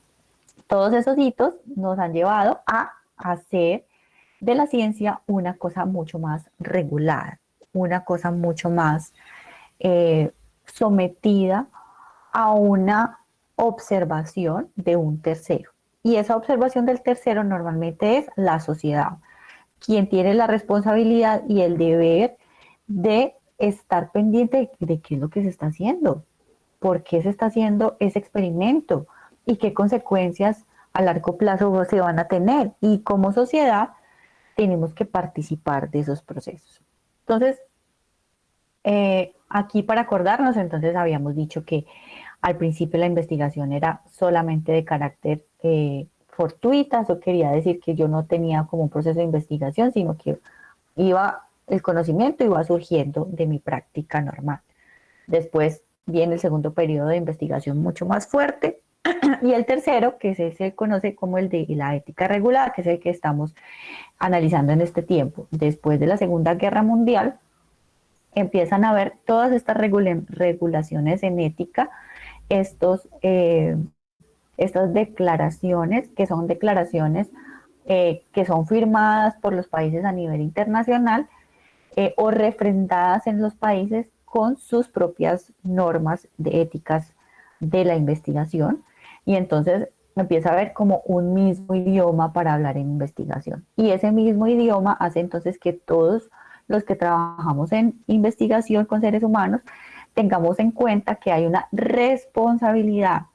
todos esos hitos nos han llevado a hacer de la ciencia una cosa mucho más regulada, una cosa mucho más sometida a una observación de un tercero. Y esa observación del tercero normalmente es la sociedad, quien tiene la responsabilidad y el deber de estar pendiente de qué es lo que se está haciendo, por qué se está haciendo ese experimento y qué consecuencias a largo plazo se van a tener. Y como sociedad tenemos que participar de esos procesos. Entonces, aquí para acordarnos, entonces habíamos dicho que al principio la investigación era solamente de carácter fortuita, eso quería decir que yo no tenía como un proceso de investigación, sino que el conocimiento iba surgiendo de mi práctica normal. Después viene el segundo periodo de investigación mucho más fuerte, y el tercero, que se conoce como el de la ética regulada, que es el que estamos analizando en este tiempo. Después de la Segunda Guerra Mundial, empiezan a haber todas estas regulaciones en ética, estas declaraciones, que son declaraciones que son firmadas por los países a nivel internacional o refrendadas en los países con sus propias normas de éticas de la investigación. Y entonces empieza a haber como un mismo idioma para hablar en investigación. Y ese mismo idioma hace entonces que todos los que trabajamos en investigación con seres humanos tengamos en cuenta que hay una responsabilidad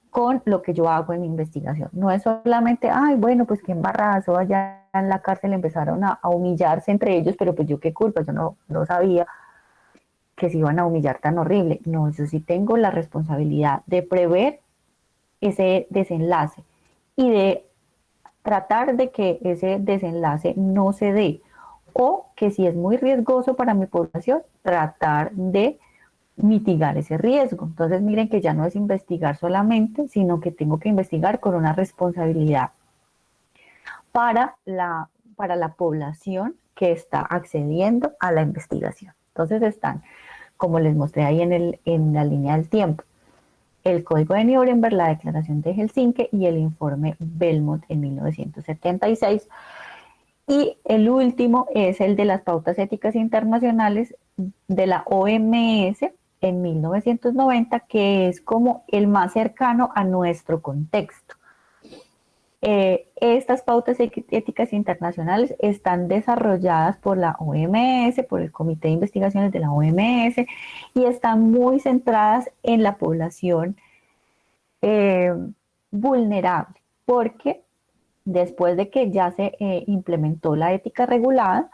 con lo que yo hago en mi investigación. No es solamente, ay, bueno, pues qué embarazo, allá en la cárcel empezaron a humillarse entre ellos, pero pues yo qué culpa, yo no sabía. que se iban a humillar tan horrible. No, yo sí tengo la responsabilidad de prever ese desenlace y de tratar de que ese desenlace no se dé, o que si es muy riesgoso para mi población, tratar de mitigar ese riesgo. Entonces miren que ya no es investigar solamente, sino que tengo que investigar con una responsabilidad para la población que está accediendo a la investigación. Entonces están, como les mostré ahí en la línea del tiempo, el Código de Nuremberg, la Declaración de Helsinki y el informe Belmont en 1976. Y el último es el de las pautas éticas internacionales de la OMS en 1990, que es como el más cercano a nuestro contexto. Estas pautas éticas internacionales están desarrolladas por la OMS, por el Comité de Investigaciones de la OMS, y están muy centradas en la población vulnerable, porque después de que ya se implementó la ética regulada,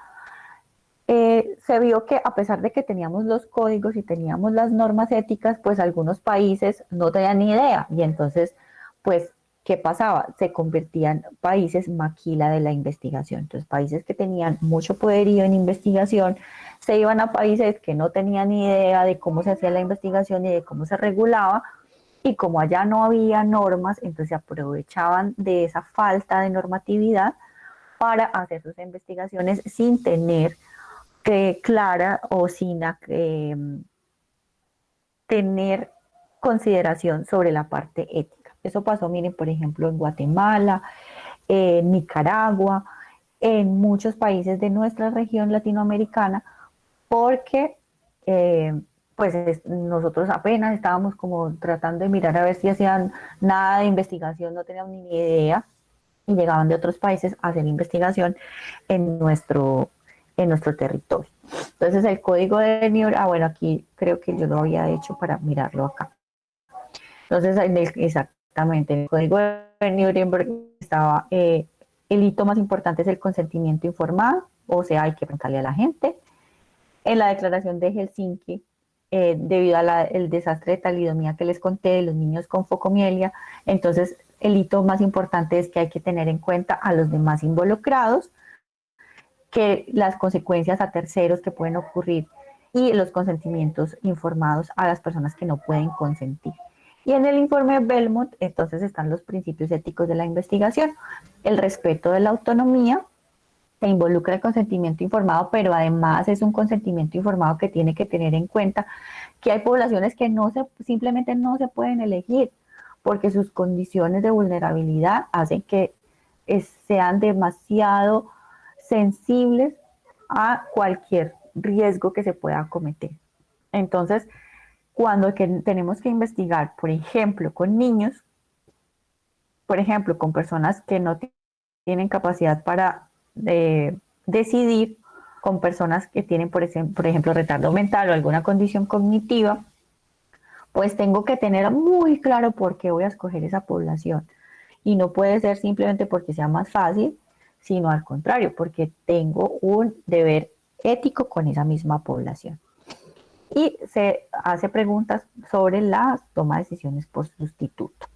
se vio que a pesar de que teníamos los códigos y teníamos las normas éticas, pues algunos países no tenían ni idea, y entonces, pues, ¿qué pasaba? Se convertían países maquila de la investigación. Entonces, países que tenían mucho poderío en investigación se iban a países que no tenían ni idea de cómo se hacía la investigación y de cómo se regulaba, y como allá no había normas, entonces se aprovechaban de esa falta de normatividad para hacer sus investigaciones sin tener clara o sin tener consideración sobre la parte ética. Eso pasó, miren, por ejemplo, en Guatemala, en Nicaragua, en muchos países de nuestra región latinoamericana, porque pues nosotros apenas estábamos como tratando de mirar a ver si hacían nada de investigación, no teníamos ni idea, y llegaban de otros países a hacer investigación en nuestro territorio. Entonces el código de Nuremberg, bueno, aquí creo que yo lo había hecho para mirarlo acá. Entonces, exactamente, en el código de Nuremberg estaba, el hito más importante es el consentimiento informado, o sea, hay que preguntarle a la gente. En la declaración de Helsinki, debido al desastre de talidomía que les conté de los niños con focomielia, entonces el hito más importante es que hay que tener en cuenta a los demás involucrados, que las consecuencias a terceros que pueden ocurrir y los consentimientos informados a las personas que no pueden consentir. Y en el informe Belmont, entonces están los principios éticos de la investigación, el respeto de la autonomía, se involucra el consentimiento informado, pero además es un consentimiento informado que tiene que tener en cuenta que hay poblaciones que simplemente no se pueden elegir, porque sus condiciones de vulnerabilidad hacen que sean demasiado sensibles a cualquier riesgo que se pueda cometer. Entonces, cuando tenemos que investigar, por ejemplo, con niños, por ejemplo, con personas que no tienen capacidad para decidir, con personas que tienen, por ejemplo, retardo mental o alguna condición cognitiva, pues tengo que tener muy claro por qué voy a escoger esa población. Y no puede ser simplemente porque sea más fácil, sino al contrario, porque tengo un deber ético con esa misma población. Y se hace preguntas sobre la toma de decisiones por sustituto.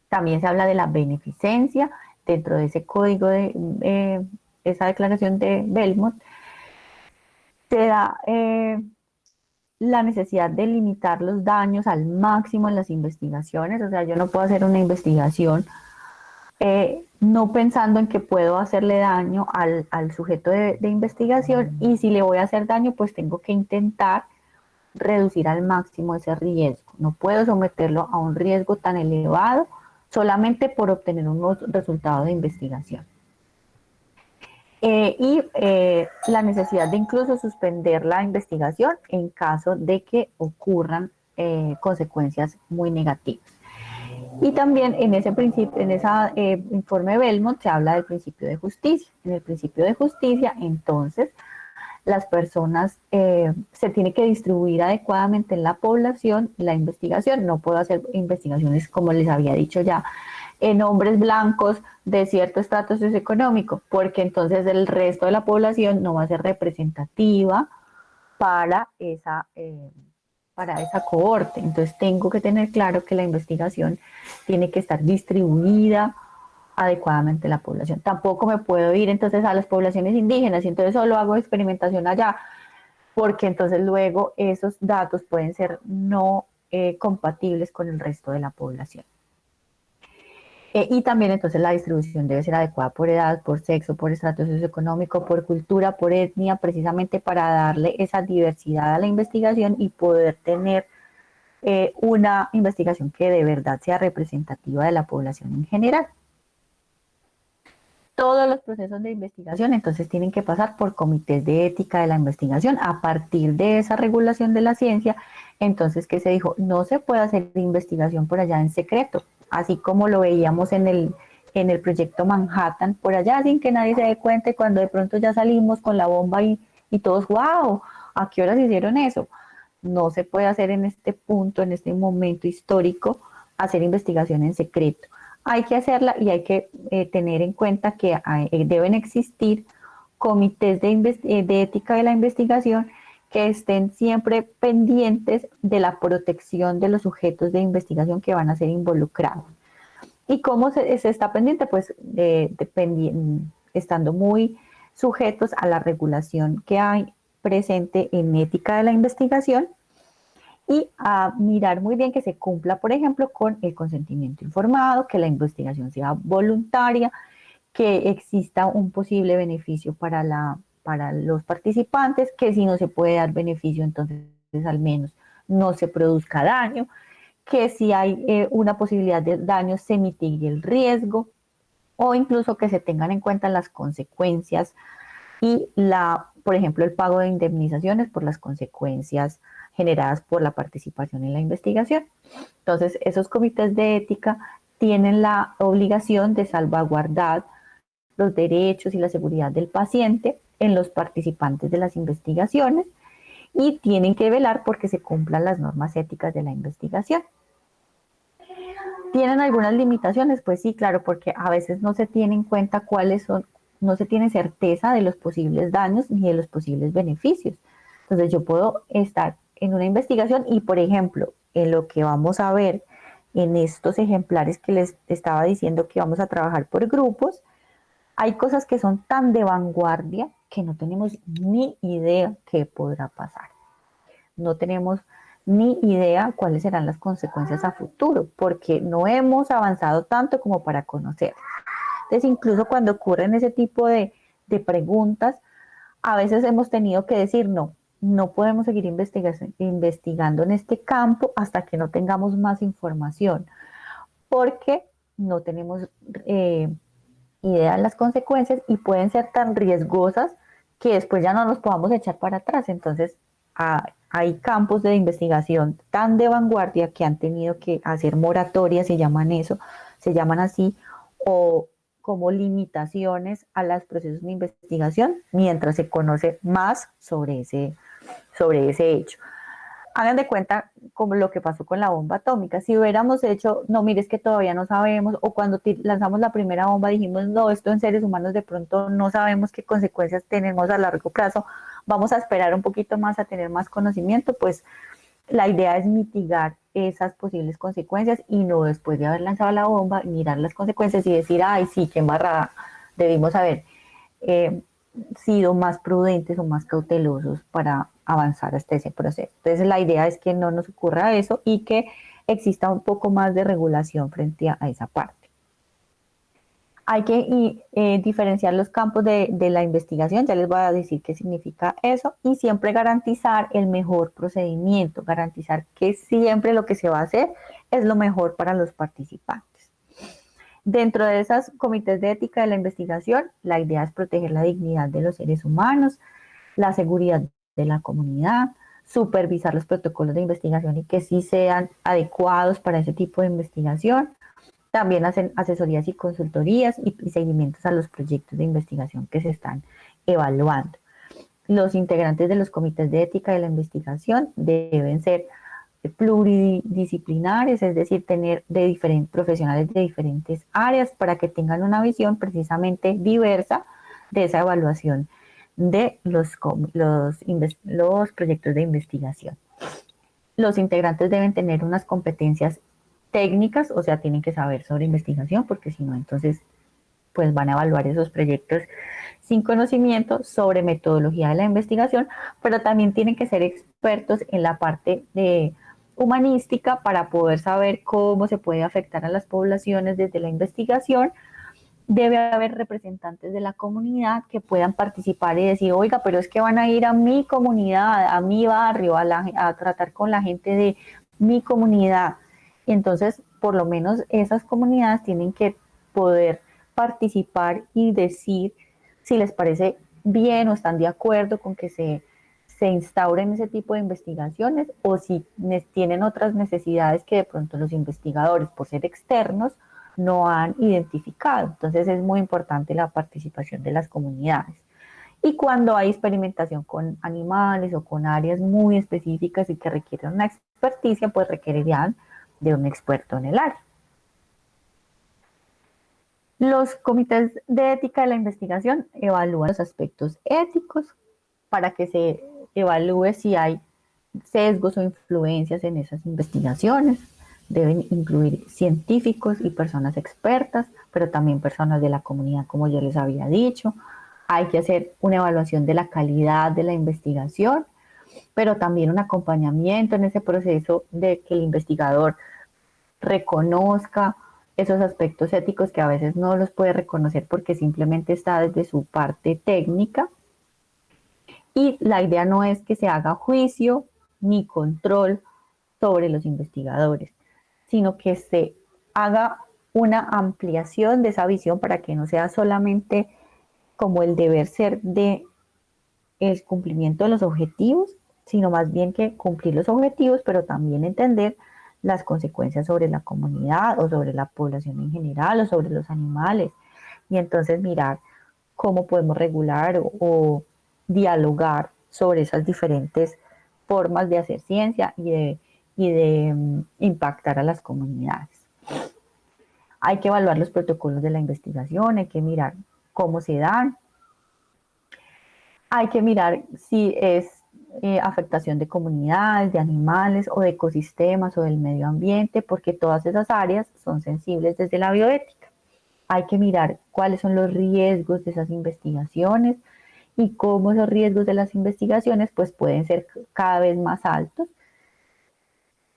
También se habla de la beneficencia dentro de ese código de esa declaración de Belmont. Se da la necesidad de limitar los daños al máximo en las investigaciones. O sea, yo no puedo hacer una investigación no pensando en que puedo hacerle daño al sujeto de investigación, y si le voy a hacer daño, pues tengo que intentar reducir al máximo ese riesgo. No puedo someterlo a un riesgo tan elevado solamente por obtener unos resultados de investigación. Y la necesidad de incluso suspender la investigación en caso de que ocurran consecuencias muy negativas. Y también en ese informe Belmont se habla del principio de justicia. En el principio de justicia, entonces, las personas se tiene que distribuir adecuadamente en la población la investigación. No puedo hacer investigaciones, como les había dicho ya, en hombres blancos de cierto estatus socioeconómico, porque entonces el resto de la población no va a ser representativa para esa cohorte. Entonces tengo que tener claro que la investigación tiene que estar distribuida adecuadamente a la población. Tampoco me puedo ir entonces a las poblaciones indígenas y entonces solo hago experimentación allá, porque entonces luego esos datos pueden ser no compatibles con el resto de la población. Y también entonces la distribución debe ser adecuada por edad, por sexo, por estrato socioeconómico, por cultura, por etnia, precisamente para darle esa diversidad a la investigación y poder tener una investigación que de verdad sea representativa de la población en general. Todos los procesos de investigación entonces tienen que pasar por comités de ética de la investigación. A partir de esa regulación de la ciencia, entonces, ¿qué se dijo? No se puede hacer investigación por allá en secreto, así como lo veíamos en el proyecto Manhattan, por allá sin que nadie se dé cuenta, y cuando de pronto ya salimos con la bomba y todos, wow, ¿a qué horas hicieron eso? No se puede hacer en este punto, en este momento histórico, hacer investigación en secreto. Hay que hacerla y hay que tener en cuenta que deben existir comités de ética de la investigación que estén siempre pendientes de la protección de los sujetos de investigación que van a ser involucrados. ¿Y cómo se está pendiente? Pues estando muy sujetos a la regulación que hay presente en ética de la investigación, y a mirar muy bien que se cumpla, por ejemplo, con el consentimiento informado, que la investigación sea voluntaria, que exista un posible beneficio para los participantes, que si no se puede dar beneficio, entonces al menos no se produzca daño, que si hay una posibilidad de daño se mitigue el riesgo, o incluso que se tengan en cuenta las consecuencias y por ejemplo, el pago de indemnizaciones por las consecuencias generadas por la participación en la investigación. Entonces, esos comités de ética tienen la obligación de salvaguardar los derechos y la seguridad del paciente en los participantes de las investigaciones y tienen que velar porque se cumplan las normas éticas de la investigación. ¿Tienen algunas limitaciones? Pues sí, claro, porque a veces no se tiene en cuenta cuáles son, no se tiene certeza de los posibles daños ni de los posibles beneficios. Entonces yo puedo estar en una investigación y, por ejemplo, en lo que vamos a ver en estos ejemplares que les estaba diciendo que vamos a trabajar por grupos, hay cosas que son tan de vanguardia que no tenemos ni idea qué podrá pasar. No tenemos ni idea cuáles serán las consecuencias a futuro, porque no hemos avanzado tanto como para conocer. Entonces, incluso cuando ocurren ese tipo de preguntas, a veces hemos tenido que decir no podemos seguir investigando en este campo hasta que no tengamos más información, porque no tenemos idea de las consecuencias y pueden ser tan riesgosas que después ya no nos podamos echar para atrás. Entonces, hay campos de investigación tan de vanguardia que han tenido que hacer moratorias, se llaman así, o como limitaciones a los procesos de investigación mientras se conoce más sobre ese hecho. Hagan de cuenta como lo que pasó con la bomba atómica. Si hubiéramos hecho, no, mire, es que todavía no sabemos, o cuando lanzamos la primera bomba dijimos, no, esto en seres humanos de pronto no sabemos qué consecuencias tenemos a largo plazo, vamos a esperar un poquito más a tener más conocimiento, pues la idea es mitigar esas posibles consecuencias y no después de haber lanzado la bomba, mirar las consecuencias y decir, ay, sí, qué embarrada, debimos haber sido más prudentes o más cautelosos para avanzar hasta ese proceso. Entonces la idea es que no nos ocurra eso y que exista un poco más de regulación frente a esa parte. Hay que diferenciar los campos de la investigación, ya les voy a decir qué significa eso, y siempre garantizar el mejor procedimiento, garantizar que siempre lo que se va a hacer es lo mejor para los participantes. Dentro de esos comités de ética de la investigación, la idea es proteger la dignidad de los seres humanos, la seguridad de la comunidad, supervisar los protocolos de investigación y que sí sean adecuados para ese tipo de investigación. También hacen asesorías y consultorías y seguimientos a los proyectos de investigación que se están evaluando. Los integrantes de los comités de ética de la investigación deben ser pluridisciplinares, es decir, tener profesionales de diferentes áreas para que tengan una visión precisamente diversa de esa evaluación de los proyectos de investigación. Los integrantes deben tener unas competencias técnicas, o sea, tienen que saber sobre investigación, porque si no, entonces pues van a evaluar esos proyectos sin conocimiento sobre metodología de la investigación, pero también tienen que ser expertos en la parte de humanística para poder saber cómo se puede afectar a las poblaciones desde la investigación. Debe haber representantes de la comunidad que puedan participar y decir, oiga, pero es que van a ir a mi comunidad, a mi barrio, a tratar con la gente de mi comunidad. Y entonces, por lo menos esas comunidades tienen que poder participar y decir si les parece bien o están de acuerdo con que se instauren ese tipo de investigaciones, o si tienen otras necesidades que de pronto los investigadores, por ser externos, no han identificado. Entonces es muy importante la participación de las comunidades. Y cuando hay experimentación con animales o con áreas muy específicas y que requieren una experticia, pues requerirían de un experto en el área. Los comités de ética de la investigación evalúan los aspectos éticos para que se evalúe si hay sesgos o influencias en esas investigaciones. Deben incluir científicos y personas expertas, pero también personas de la comunidad, como yo les había dicho. Hay que hacer una evaluación de la calidad de la investigación, pero también un acompañamiento en ese proceso de que el investigador reconozca esos aspectos éticos que a veces no los puede reconocer porque simplemente está desde su parte técnica. Y la idea no es que se haga juicio ni control sobre los investigadores, sino que se haga una ampliación de esa visión para que no sea solamente como el deber ser de el cumplimiento de los objetivos, sino más bien que cumplir los objetivos, pero también entender las consecuencias sobre la comunidad o sobre la población en general o sobre los animales. Y entonces mirar cómo podemos regular o dialogar sobre esas diferentes formas de hacer ciencia y de impactar a las comunidades. Hay que evaluar los protocolos de la investigación, hay que mirar cómo se dan, hay que mirar si es afectación de comunidades, de animales o de ecosistemas o del medio ambiente, porque todas esas áreas son sensibles desde la bioética. Hay que mirar cuáles son los riesgos de esas investigaciones y cómo esos riesgos de las investigaciones pues pueden ser cada vez más altos.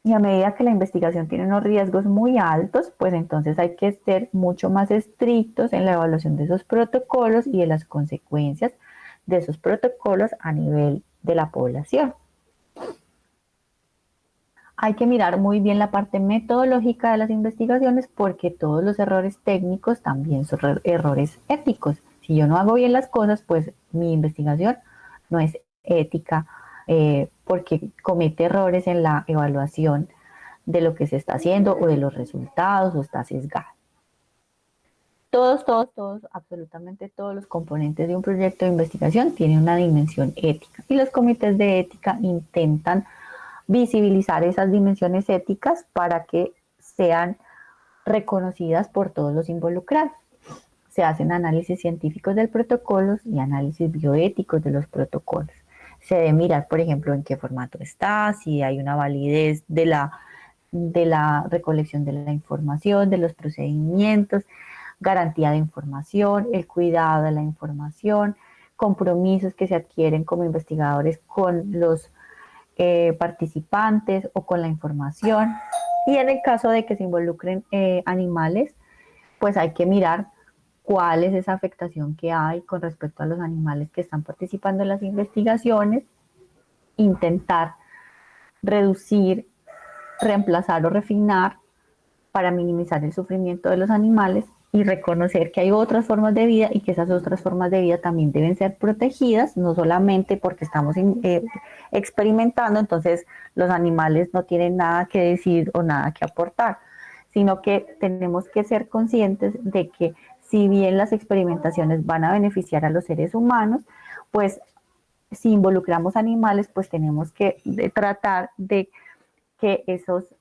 Y a medida que la investigación tiene unos riesgos muy altos, pues entonces hay que ser mucho más estrictos en la evaluación de esos protocolos y de las consecuencias de esos protocolos a nivel de la población. Hay que mirar muy bien la parte metodológica de las investigaciones porque todos los errores técnicos también son errores éticos. Si yo no hago bien las cosas, pues mi investigación no es ética porque comete errores en la evaluación de lo que se está haciendo o de los resultados o está sesgada. Todos, absolutamente todos los componentes de un proyecto de investigación tienen una dimensión ética y los comités de ética intentan visibilizar esas dimensiones éticas para que sean reconocidas por todos los involucrados. Se hacen análisis científicos del protocolo y análisis bioéticos de los protocolos. Se debe mirar, por ejemplo, en qué formato está, si hay una validez de la recolección de la información, de los procedimientos, garantía de información, el cuidado de la información, compromisos que se adquieren como investigadores con los participantes o con la información. Y en el caso de que se involucren animales, pues hay que mirar cuál es esa afectación que hay con respecto a los animales que están participando en las investigaciones, intentar reducir, reemplazar o refinar para minimizar el sufrimiento de los animales y reconocer que hay otras formas de vida y que esas otras formas de vida también deben ser protegidas, no solamente porque estamos experimentando, entonces los animales no tienen nada que decir o nada que aportar, sino que tenemos que ser conscientes de que si bien las experimentaciones van a beneficiar a los seres humanos, pues si involucramos animales, pues tenemos que tratar de que esos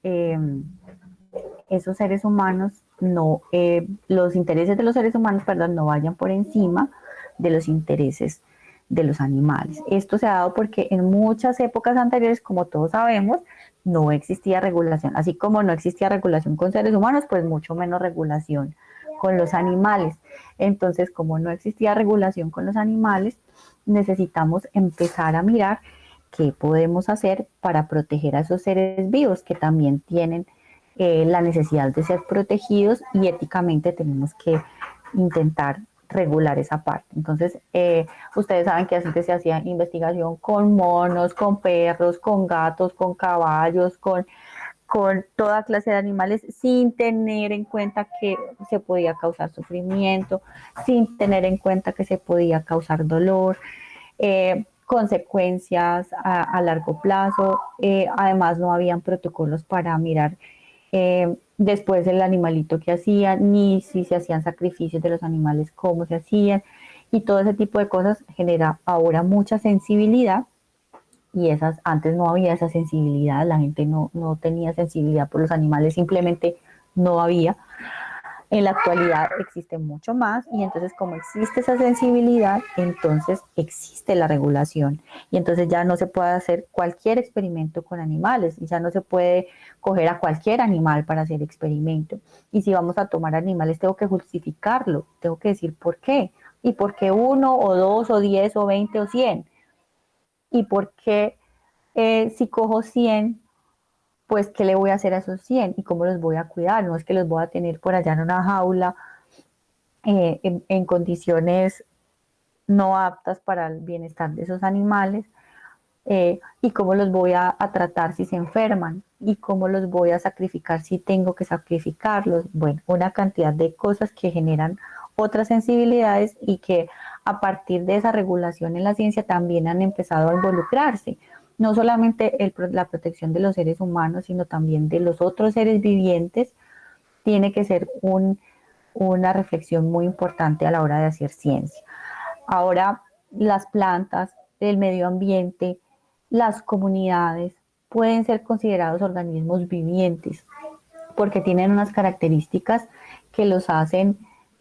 seres humanos los intereses de los seres humanos, perdón, no vayan por encima de los intereses de los animales. Esto se ha dado porque en muchas épocas anteriores, como todos sabemos, no existía regulación. Así como no existía regulación con seres humanos, pues mucho menos regulación con los animales. Entonces, como no existía regulación con los animales, necesitamos empezar a mirar qué podemos hacer para proteger a esos seres vivos que también tienen la necesidad de ser protegidos, y éticamente tenemos que intentar regular esa parte. Entonces, ustedes saben que antes se hacía investigación con monos, con perros, con gatos, con caballos, con toda clase de animales, sin tener en cuenta que se podía causar sufrimiento, sin tener en cuenta que se podía causar dolor, consecuencias a largo plazo. Además, no habían protocolos para mirar después el animalito que hacían, ni si se hacían sacrificios de los animales, cómo se hacían, y todo ese tipo de cosas genera ahora mucha sensibilidad, y esas antes no había esa sensibilidad, la gente no tenía sensibilidad por los animales, simplemente no había. En la actualidad existe mucho más, y entonces como existe esa sensibilidad, entonces existe la regulación, y entonces ya no se puede hacer cualquier experimento con animales, y ya no se puede coger a cualquier animal para hacer experimento. Y si vamos a tomar animales, tengo que justificarlo, tengo que decir por qué, y por qué 1 o 2 o 10 o 20 o 100, y por qué si cojo 100, pues qué le voy a hacer a esos 100 y cómo los voy a cuidar. No es que los voy a tener por allá en una jaula en condiciones no aptas para el bienestar de esos animales, y cómo los voy a tratar si se enferman, y cómo los voy a sacrificar si tengo que sacrificarlos. Bueno, una cantidad de cosas que generan otras sensibilidades, y que a partir de esa regulación en la ciencia también han empezado a involucrarse. No solamente la protección de los seres humanos, sino también de los otros seres vivientes, tiene que ser una reflexión muy importante a la hora de hacer ciencia. Ahora, las plantas, el medio ambiente, las comunidades pueden ser considerados organismos vivientes porque tienen unas características que los hacen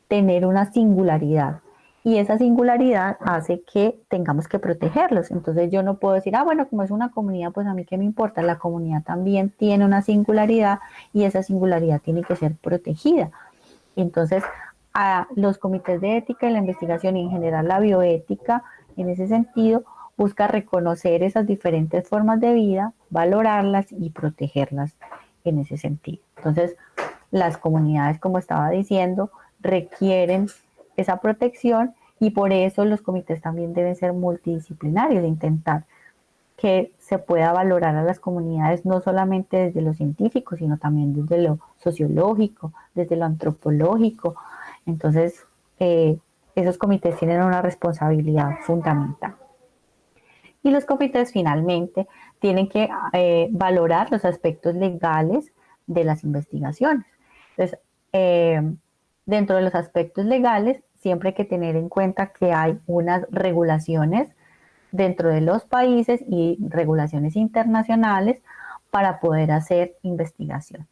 tener una singularidad, y esa singularidad hace que tengamos que protegerlos. Entonces yo no puedo decir, bueno, como es una comunidad, pues a mí qué me importa. La comunidad también tiene una singularidad, y esa singularidad tiene que ser protegida. Entonces, a los comités de ética en la investigación, y en general la bioética, en ese sentido, busca reconocer esas diferentes formas de vida, valorarlas y protegerlas en ese sentido. Entonces, las comunidades, como estaba diciendo, requieren esa protección, y por eso los comités también deben ser multidisciplinarios, de intentar que se pueda valorar a las comunidades no solamente desde lo científico, sino también desde lo sociológico, desde lo antropológico. Entonces, esos comités tienen una responsabilidad fundamental. Y los comités finalmente tienen que valorar los aspectos legales de las investigaciones. Entonces, dentro de los aspectos legales, siempre hay que tener en cuenta que hay unas regulaciones dentro de los países y regulaciones internacionales para poder hacer investigación.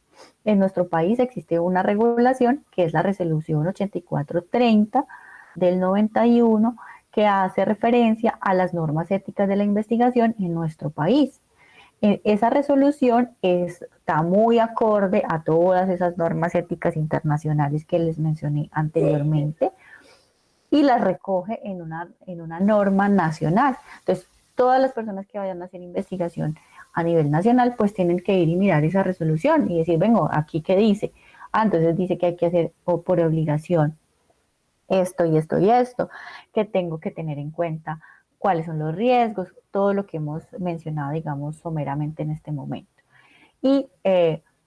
En nuestro país existe una regulación que es la Resolución 8430 del 91, que hace referencia a las normas éticas de la investigación en nuestro país. Esa resolución está muy acorde a todas esas normas éticas internacionales que les mencioné anteriormente, y las recoge en una norma nacional. Entonces, todas las personas que vayan a hacer investigación a nivel nacional, pues tienen que ir y mirar esa resolución y decir, vengo, aquí qué dice. Entonces dice que hay que hacer por obligación esto y esto y esto, que tengo que tener en cuenta cuáles son los riesgos, todo lo que hemos mencionado, digamos, someramente en este momento. Y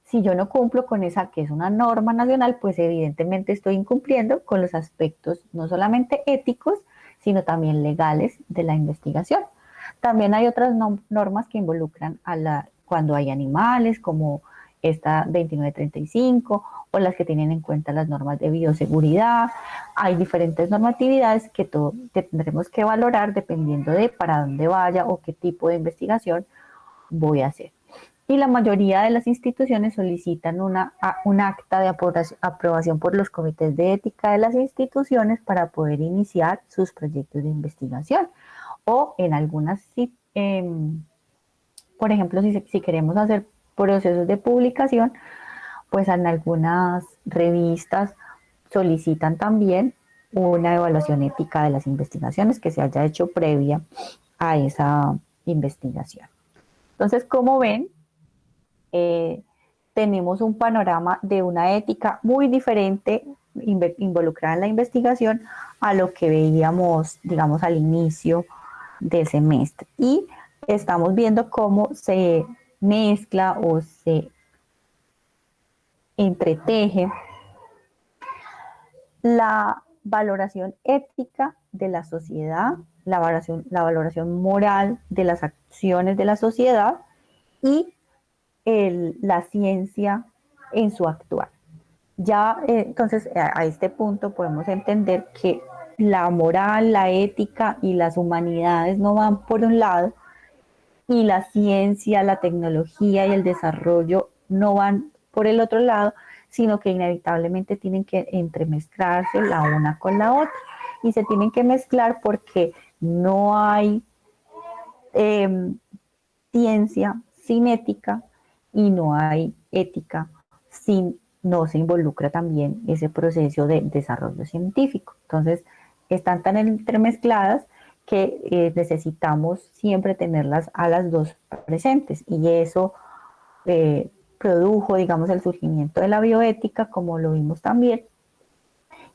si yo no cumplo con esa, que es una norma nacional, pues evidentemente estoy incumpliendo con los aspectos no solamente éticos, sino también legales de la investigación. También hay otras normas que involucran cuando hay animales, como esta 2935, o las que tienen en cuenta las normas de bioseguridad. Hay diferentes normatividades que tendremos que valorar dependiendo de para dónde vaya o qué tipo de investigación voy a hacer. y la mayoría de las instituciones solicitan un acta de aprobación por los comités de ética de las instituciones para poder iniciar sus proyectos de investigación. O en algunas, por ejemplo, si queremos hacer procesos de publicación, pues en algunas revistas solicitan también una evaluación ética de las investigaciones que se haya hecho previa a esa investigación. Entonces, como ven, tenemos un panorama de una ética muy diferente involucrada en la investigación a lo que veíamos, digamos, al inicio del semestre. Y estamos viendo cómo se mezcla o se entreteje la valoración ética de la sociedad, la valoración moral de las acciones de la sociedad y la ciencia en su actuar. Ya, entonces, a este punto podemos entender que la moral, la ética y las humanidades no van por un lado y la ciencia, la tecnología y el desarrollo no van por el otro lado, sino que inevitablemente tienen que entremezclarse la una con la otra. Y se tienen que mezclar porque no hay ciencia sin ética y no hay ética sin no se involucra también ese proceso de desarrollo científico. Entonces, están tan entremezcladas que necesitamos siempre tenerlas a las dos presentes y eso produjo, digamos, el surgimiento de la bioética, como lo vimos también,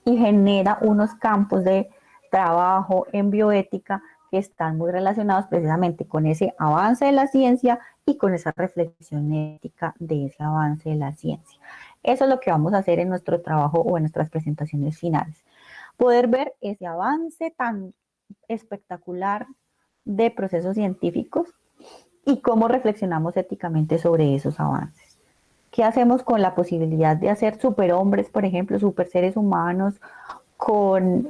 y genera unos campos de trabajo en bioética que están muy relacionados precisamente con ese avance de la ciencia y con esa reflexión ética de ese avance de la ciencia. Eso es lo que vamos a hacer en nuestro trabajo o en nuestras presentaciones finales. Poder ver ese avance tan espectacular de procesos científicos y cómo reflexionamos éticamente sobre esos avances. ¿Qué hacemos con la posibilidad de hacer superhombres, por ejemplo, super seres humanos con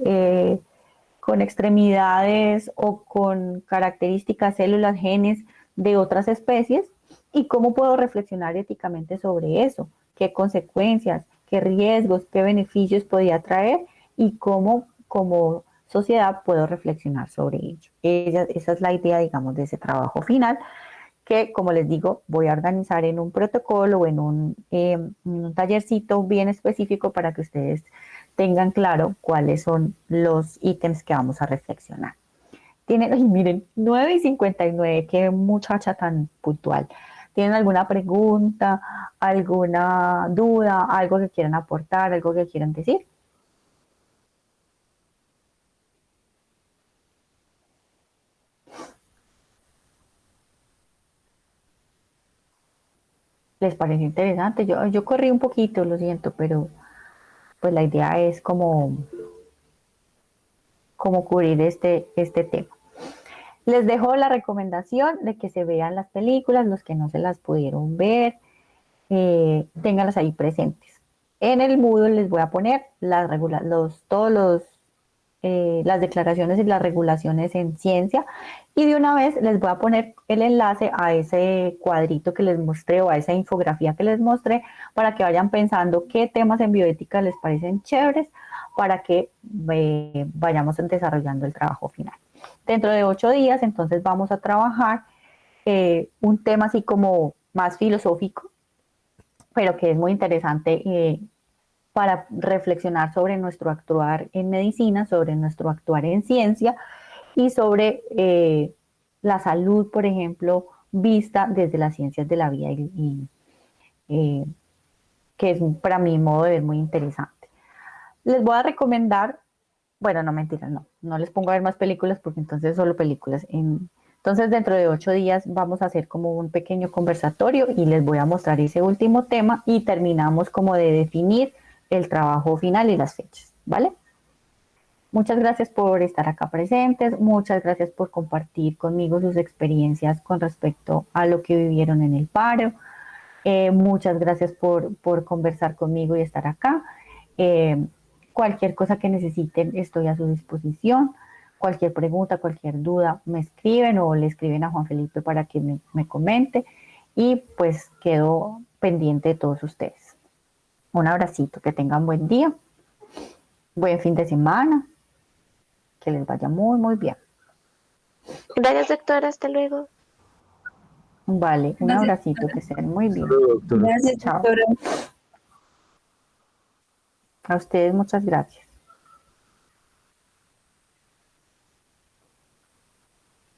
extremidades o con características, células, genes de otras especies? ¿Y cómo puedo reflexionar éticamente sobre eso? ¿Qué consecuencias, qué riesgos, qué beneficios podría traer? Y cómo como sociedad puedo reflexionar sobre ello. Esa es la idea, digamos, de ese trabajo final, que, como les digo, voy a organizar en un protocolo o en un tallercito bien específico para que ustedes tengan claro cuáles son los ítems que vamos a reflexionar. Miren, 9:59, qué muchacha tan puntual. ¿Tienen alguna pregunta, alguna duda, algo que quieran aportar, algo que quieran decir? ¿Les pareció interesante? Yo corrí un poquito, lo siento, pero pues la idea es como cubrir este tema. Les dejo la recomendación de que se vean las películas, los que no se las pudieron ver, ténganlas ahí presentes. En el Moodle les voy a poner las declaraciones y las regulaciones en ciencia y de una vez les voy a poner el enlace a ese cuadrito que les mostré o a esa infografía que les mostré para que vayan pensando qué temas en bioética les parecen chéveres para que vayamos desarrollando el trabajo final. Dentro de 8 días entonces vamos a trabajar un tema así como más filosófico, pero que es muy interesante para reflexionar sobre nuestro actuar en medicina, sobre nuestro actuar en ciencia y sobre la salud, por ejemplo, vista desde las ciencias de la vida que es para mi modo de ver muy interesante. Les voy a recomendar, bueno, no mentiras, no les pongo a ver más películas porque entonces solo películas. Entonces dentro de 8 días vamos a hacer como un pequeño conversatorio y les voy a mostrar ese último tema y terminamos como de definir el trabajo final y las fechas, ¿vale? Muchas gracias por estar acá presentes, muchas gracias por compartir conmigo sus experiencias con respecto a lo que vivieron en el paro, muchas gracias por conversar conmigo y estar acá. Cualquier cosa que necesiten estoy a su disposición, cualquier pregunta, cualquier duda me escriben o le escriben a Juan Felipe para que me comente y pues quedo pendiente de todos ustedes. Un abracito, que tengan buen día, buen fin de semana, que les vaya muy, muy bien. Gracias, doctora. Hasta luego. Vale, un Gracias, abracito, que estén muy bien. Gracias, Chao. doctora. A ustedes muchas gracias.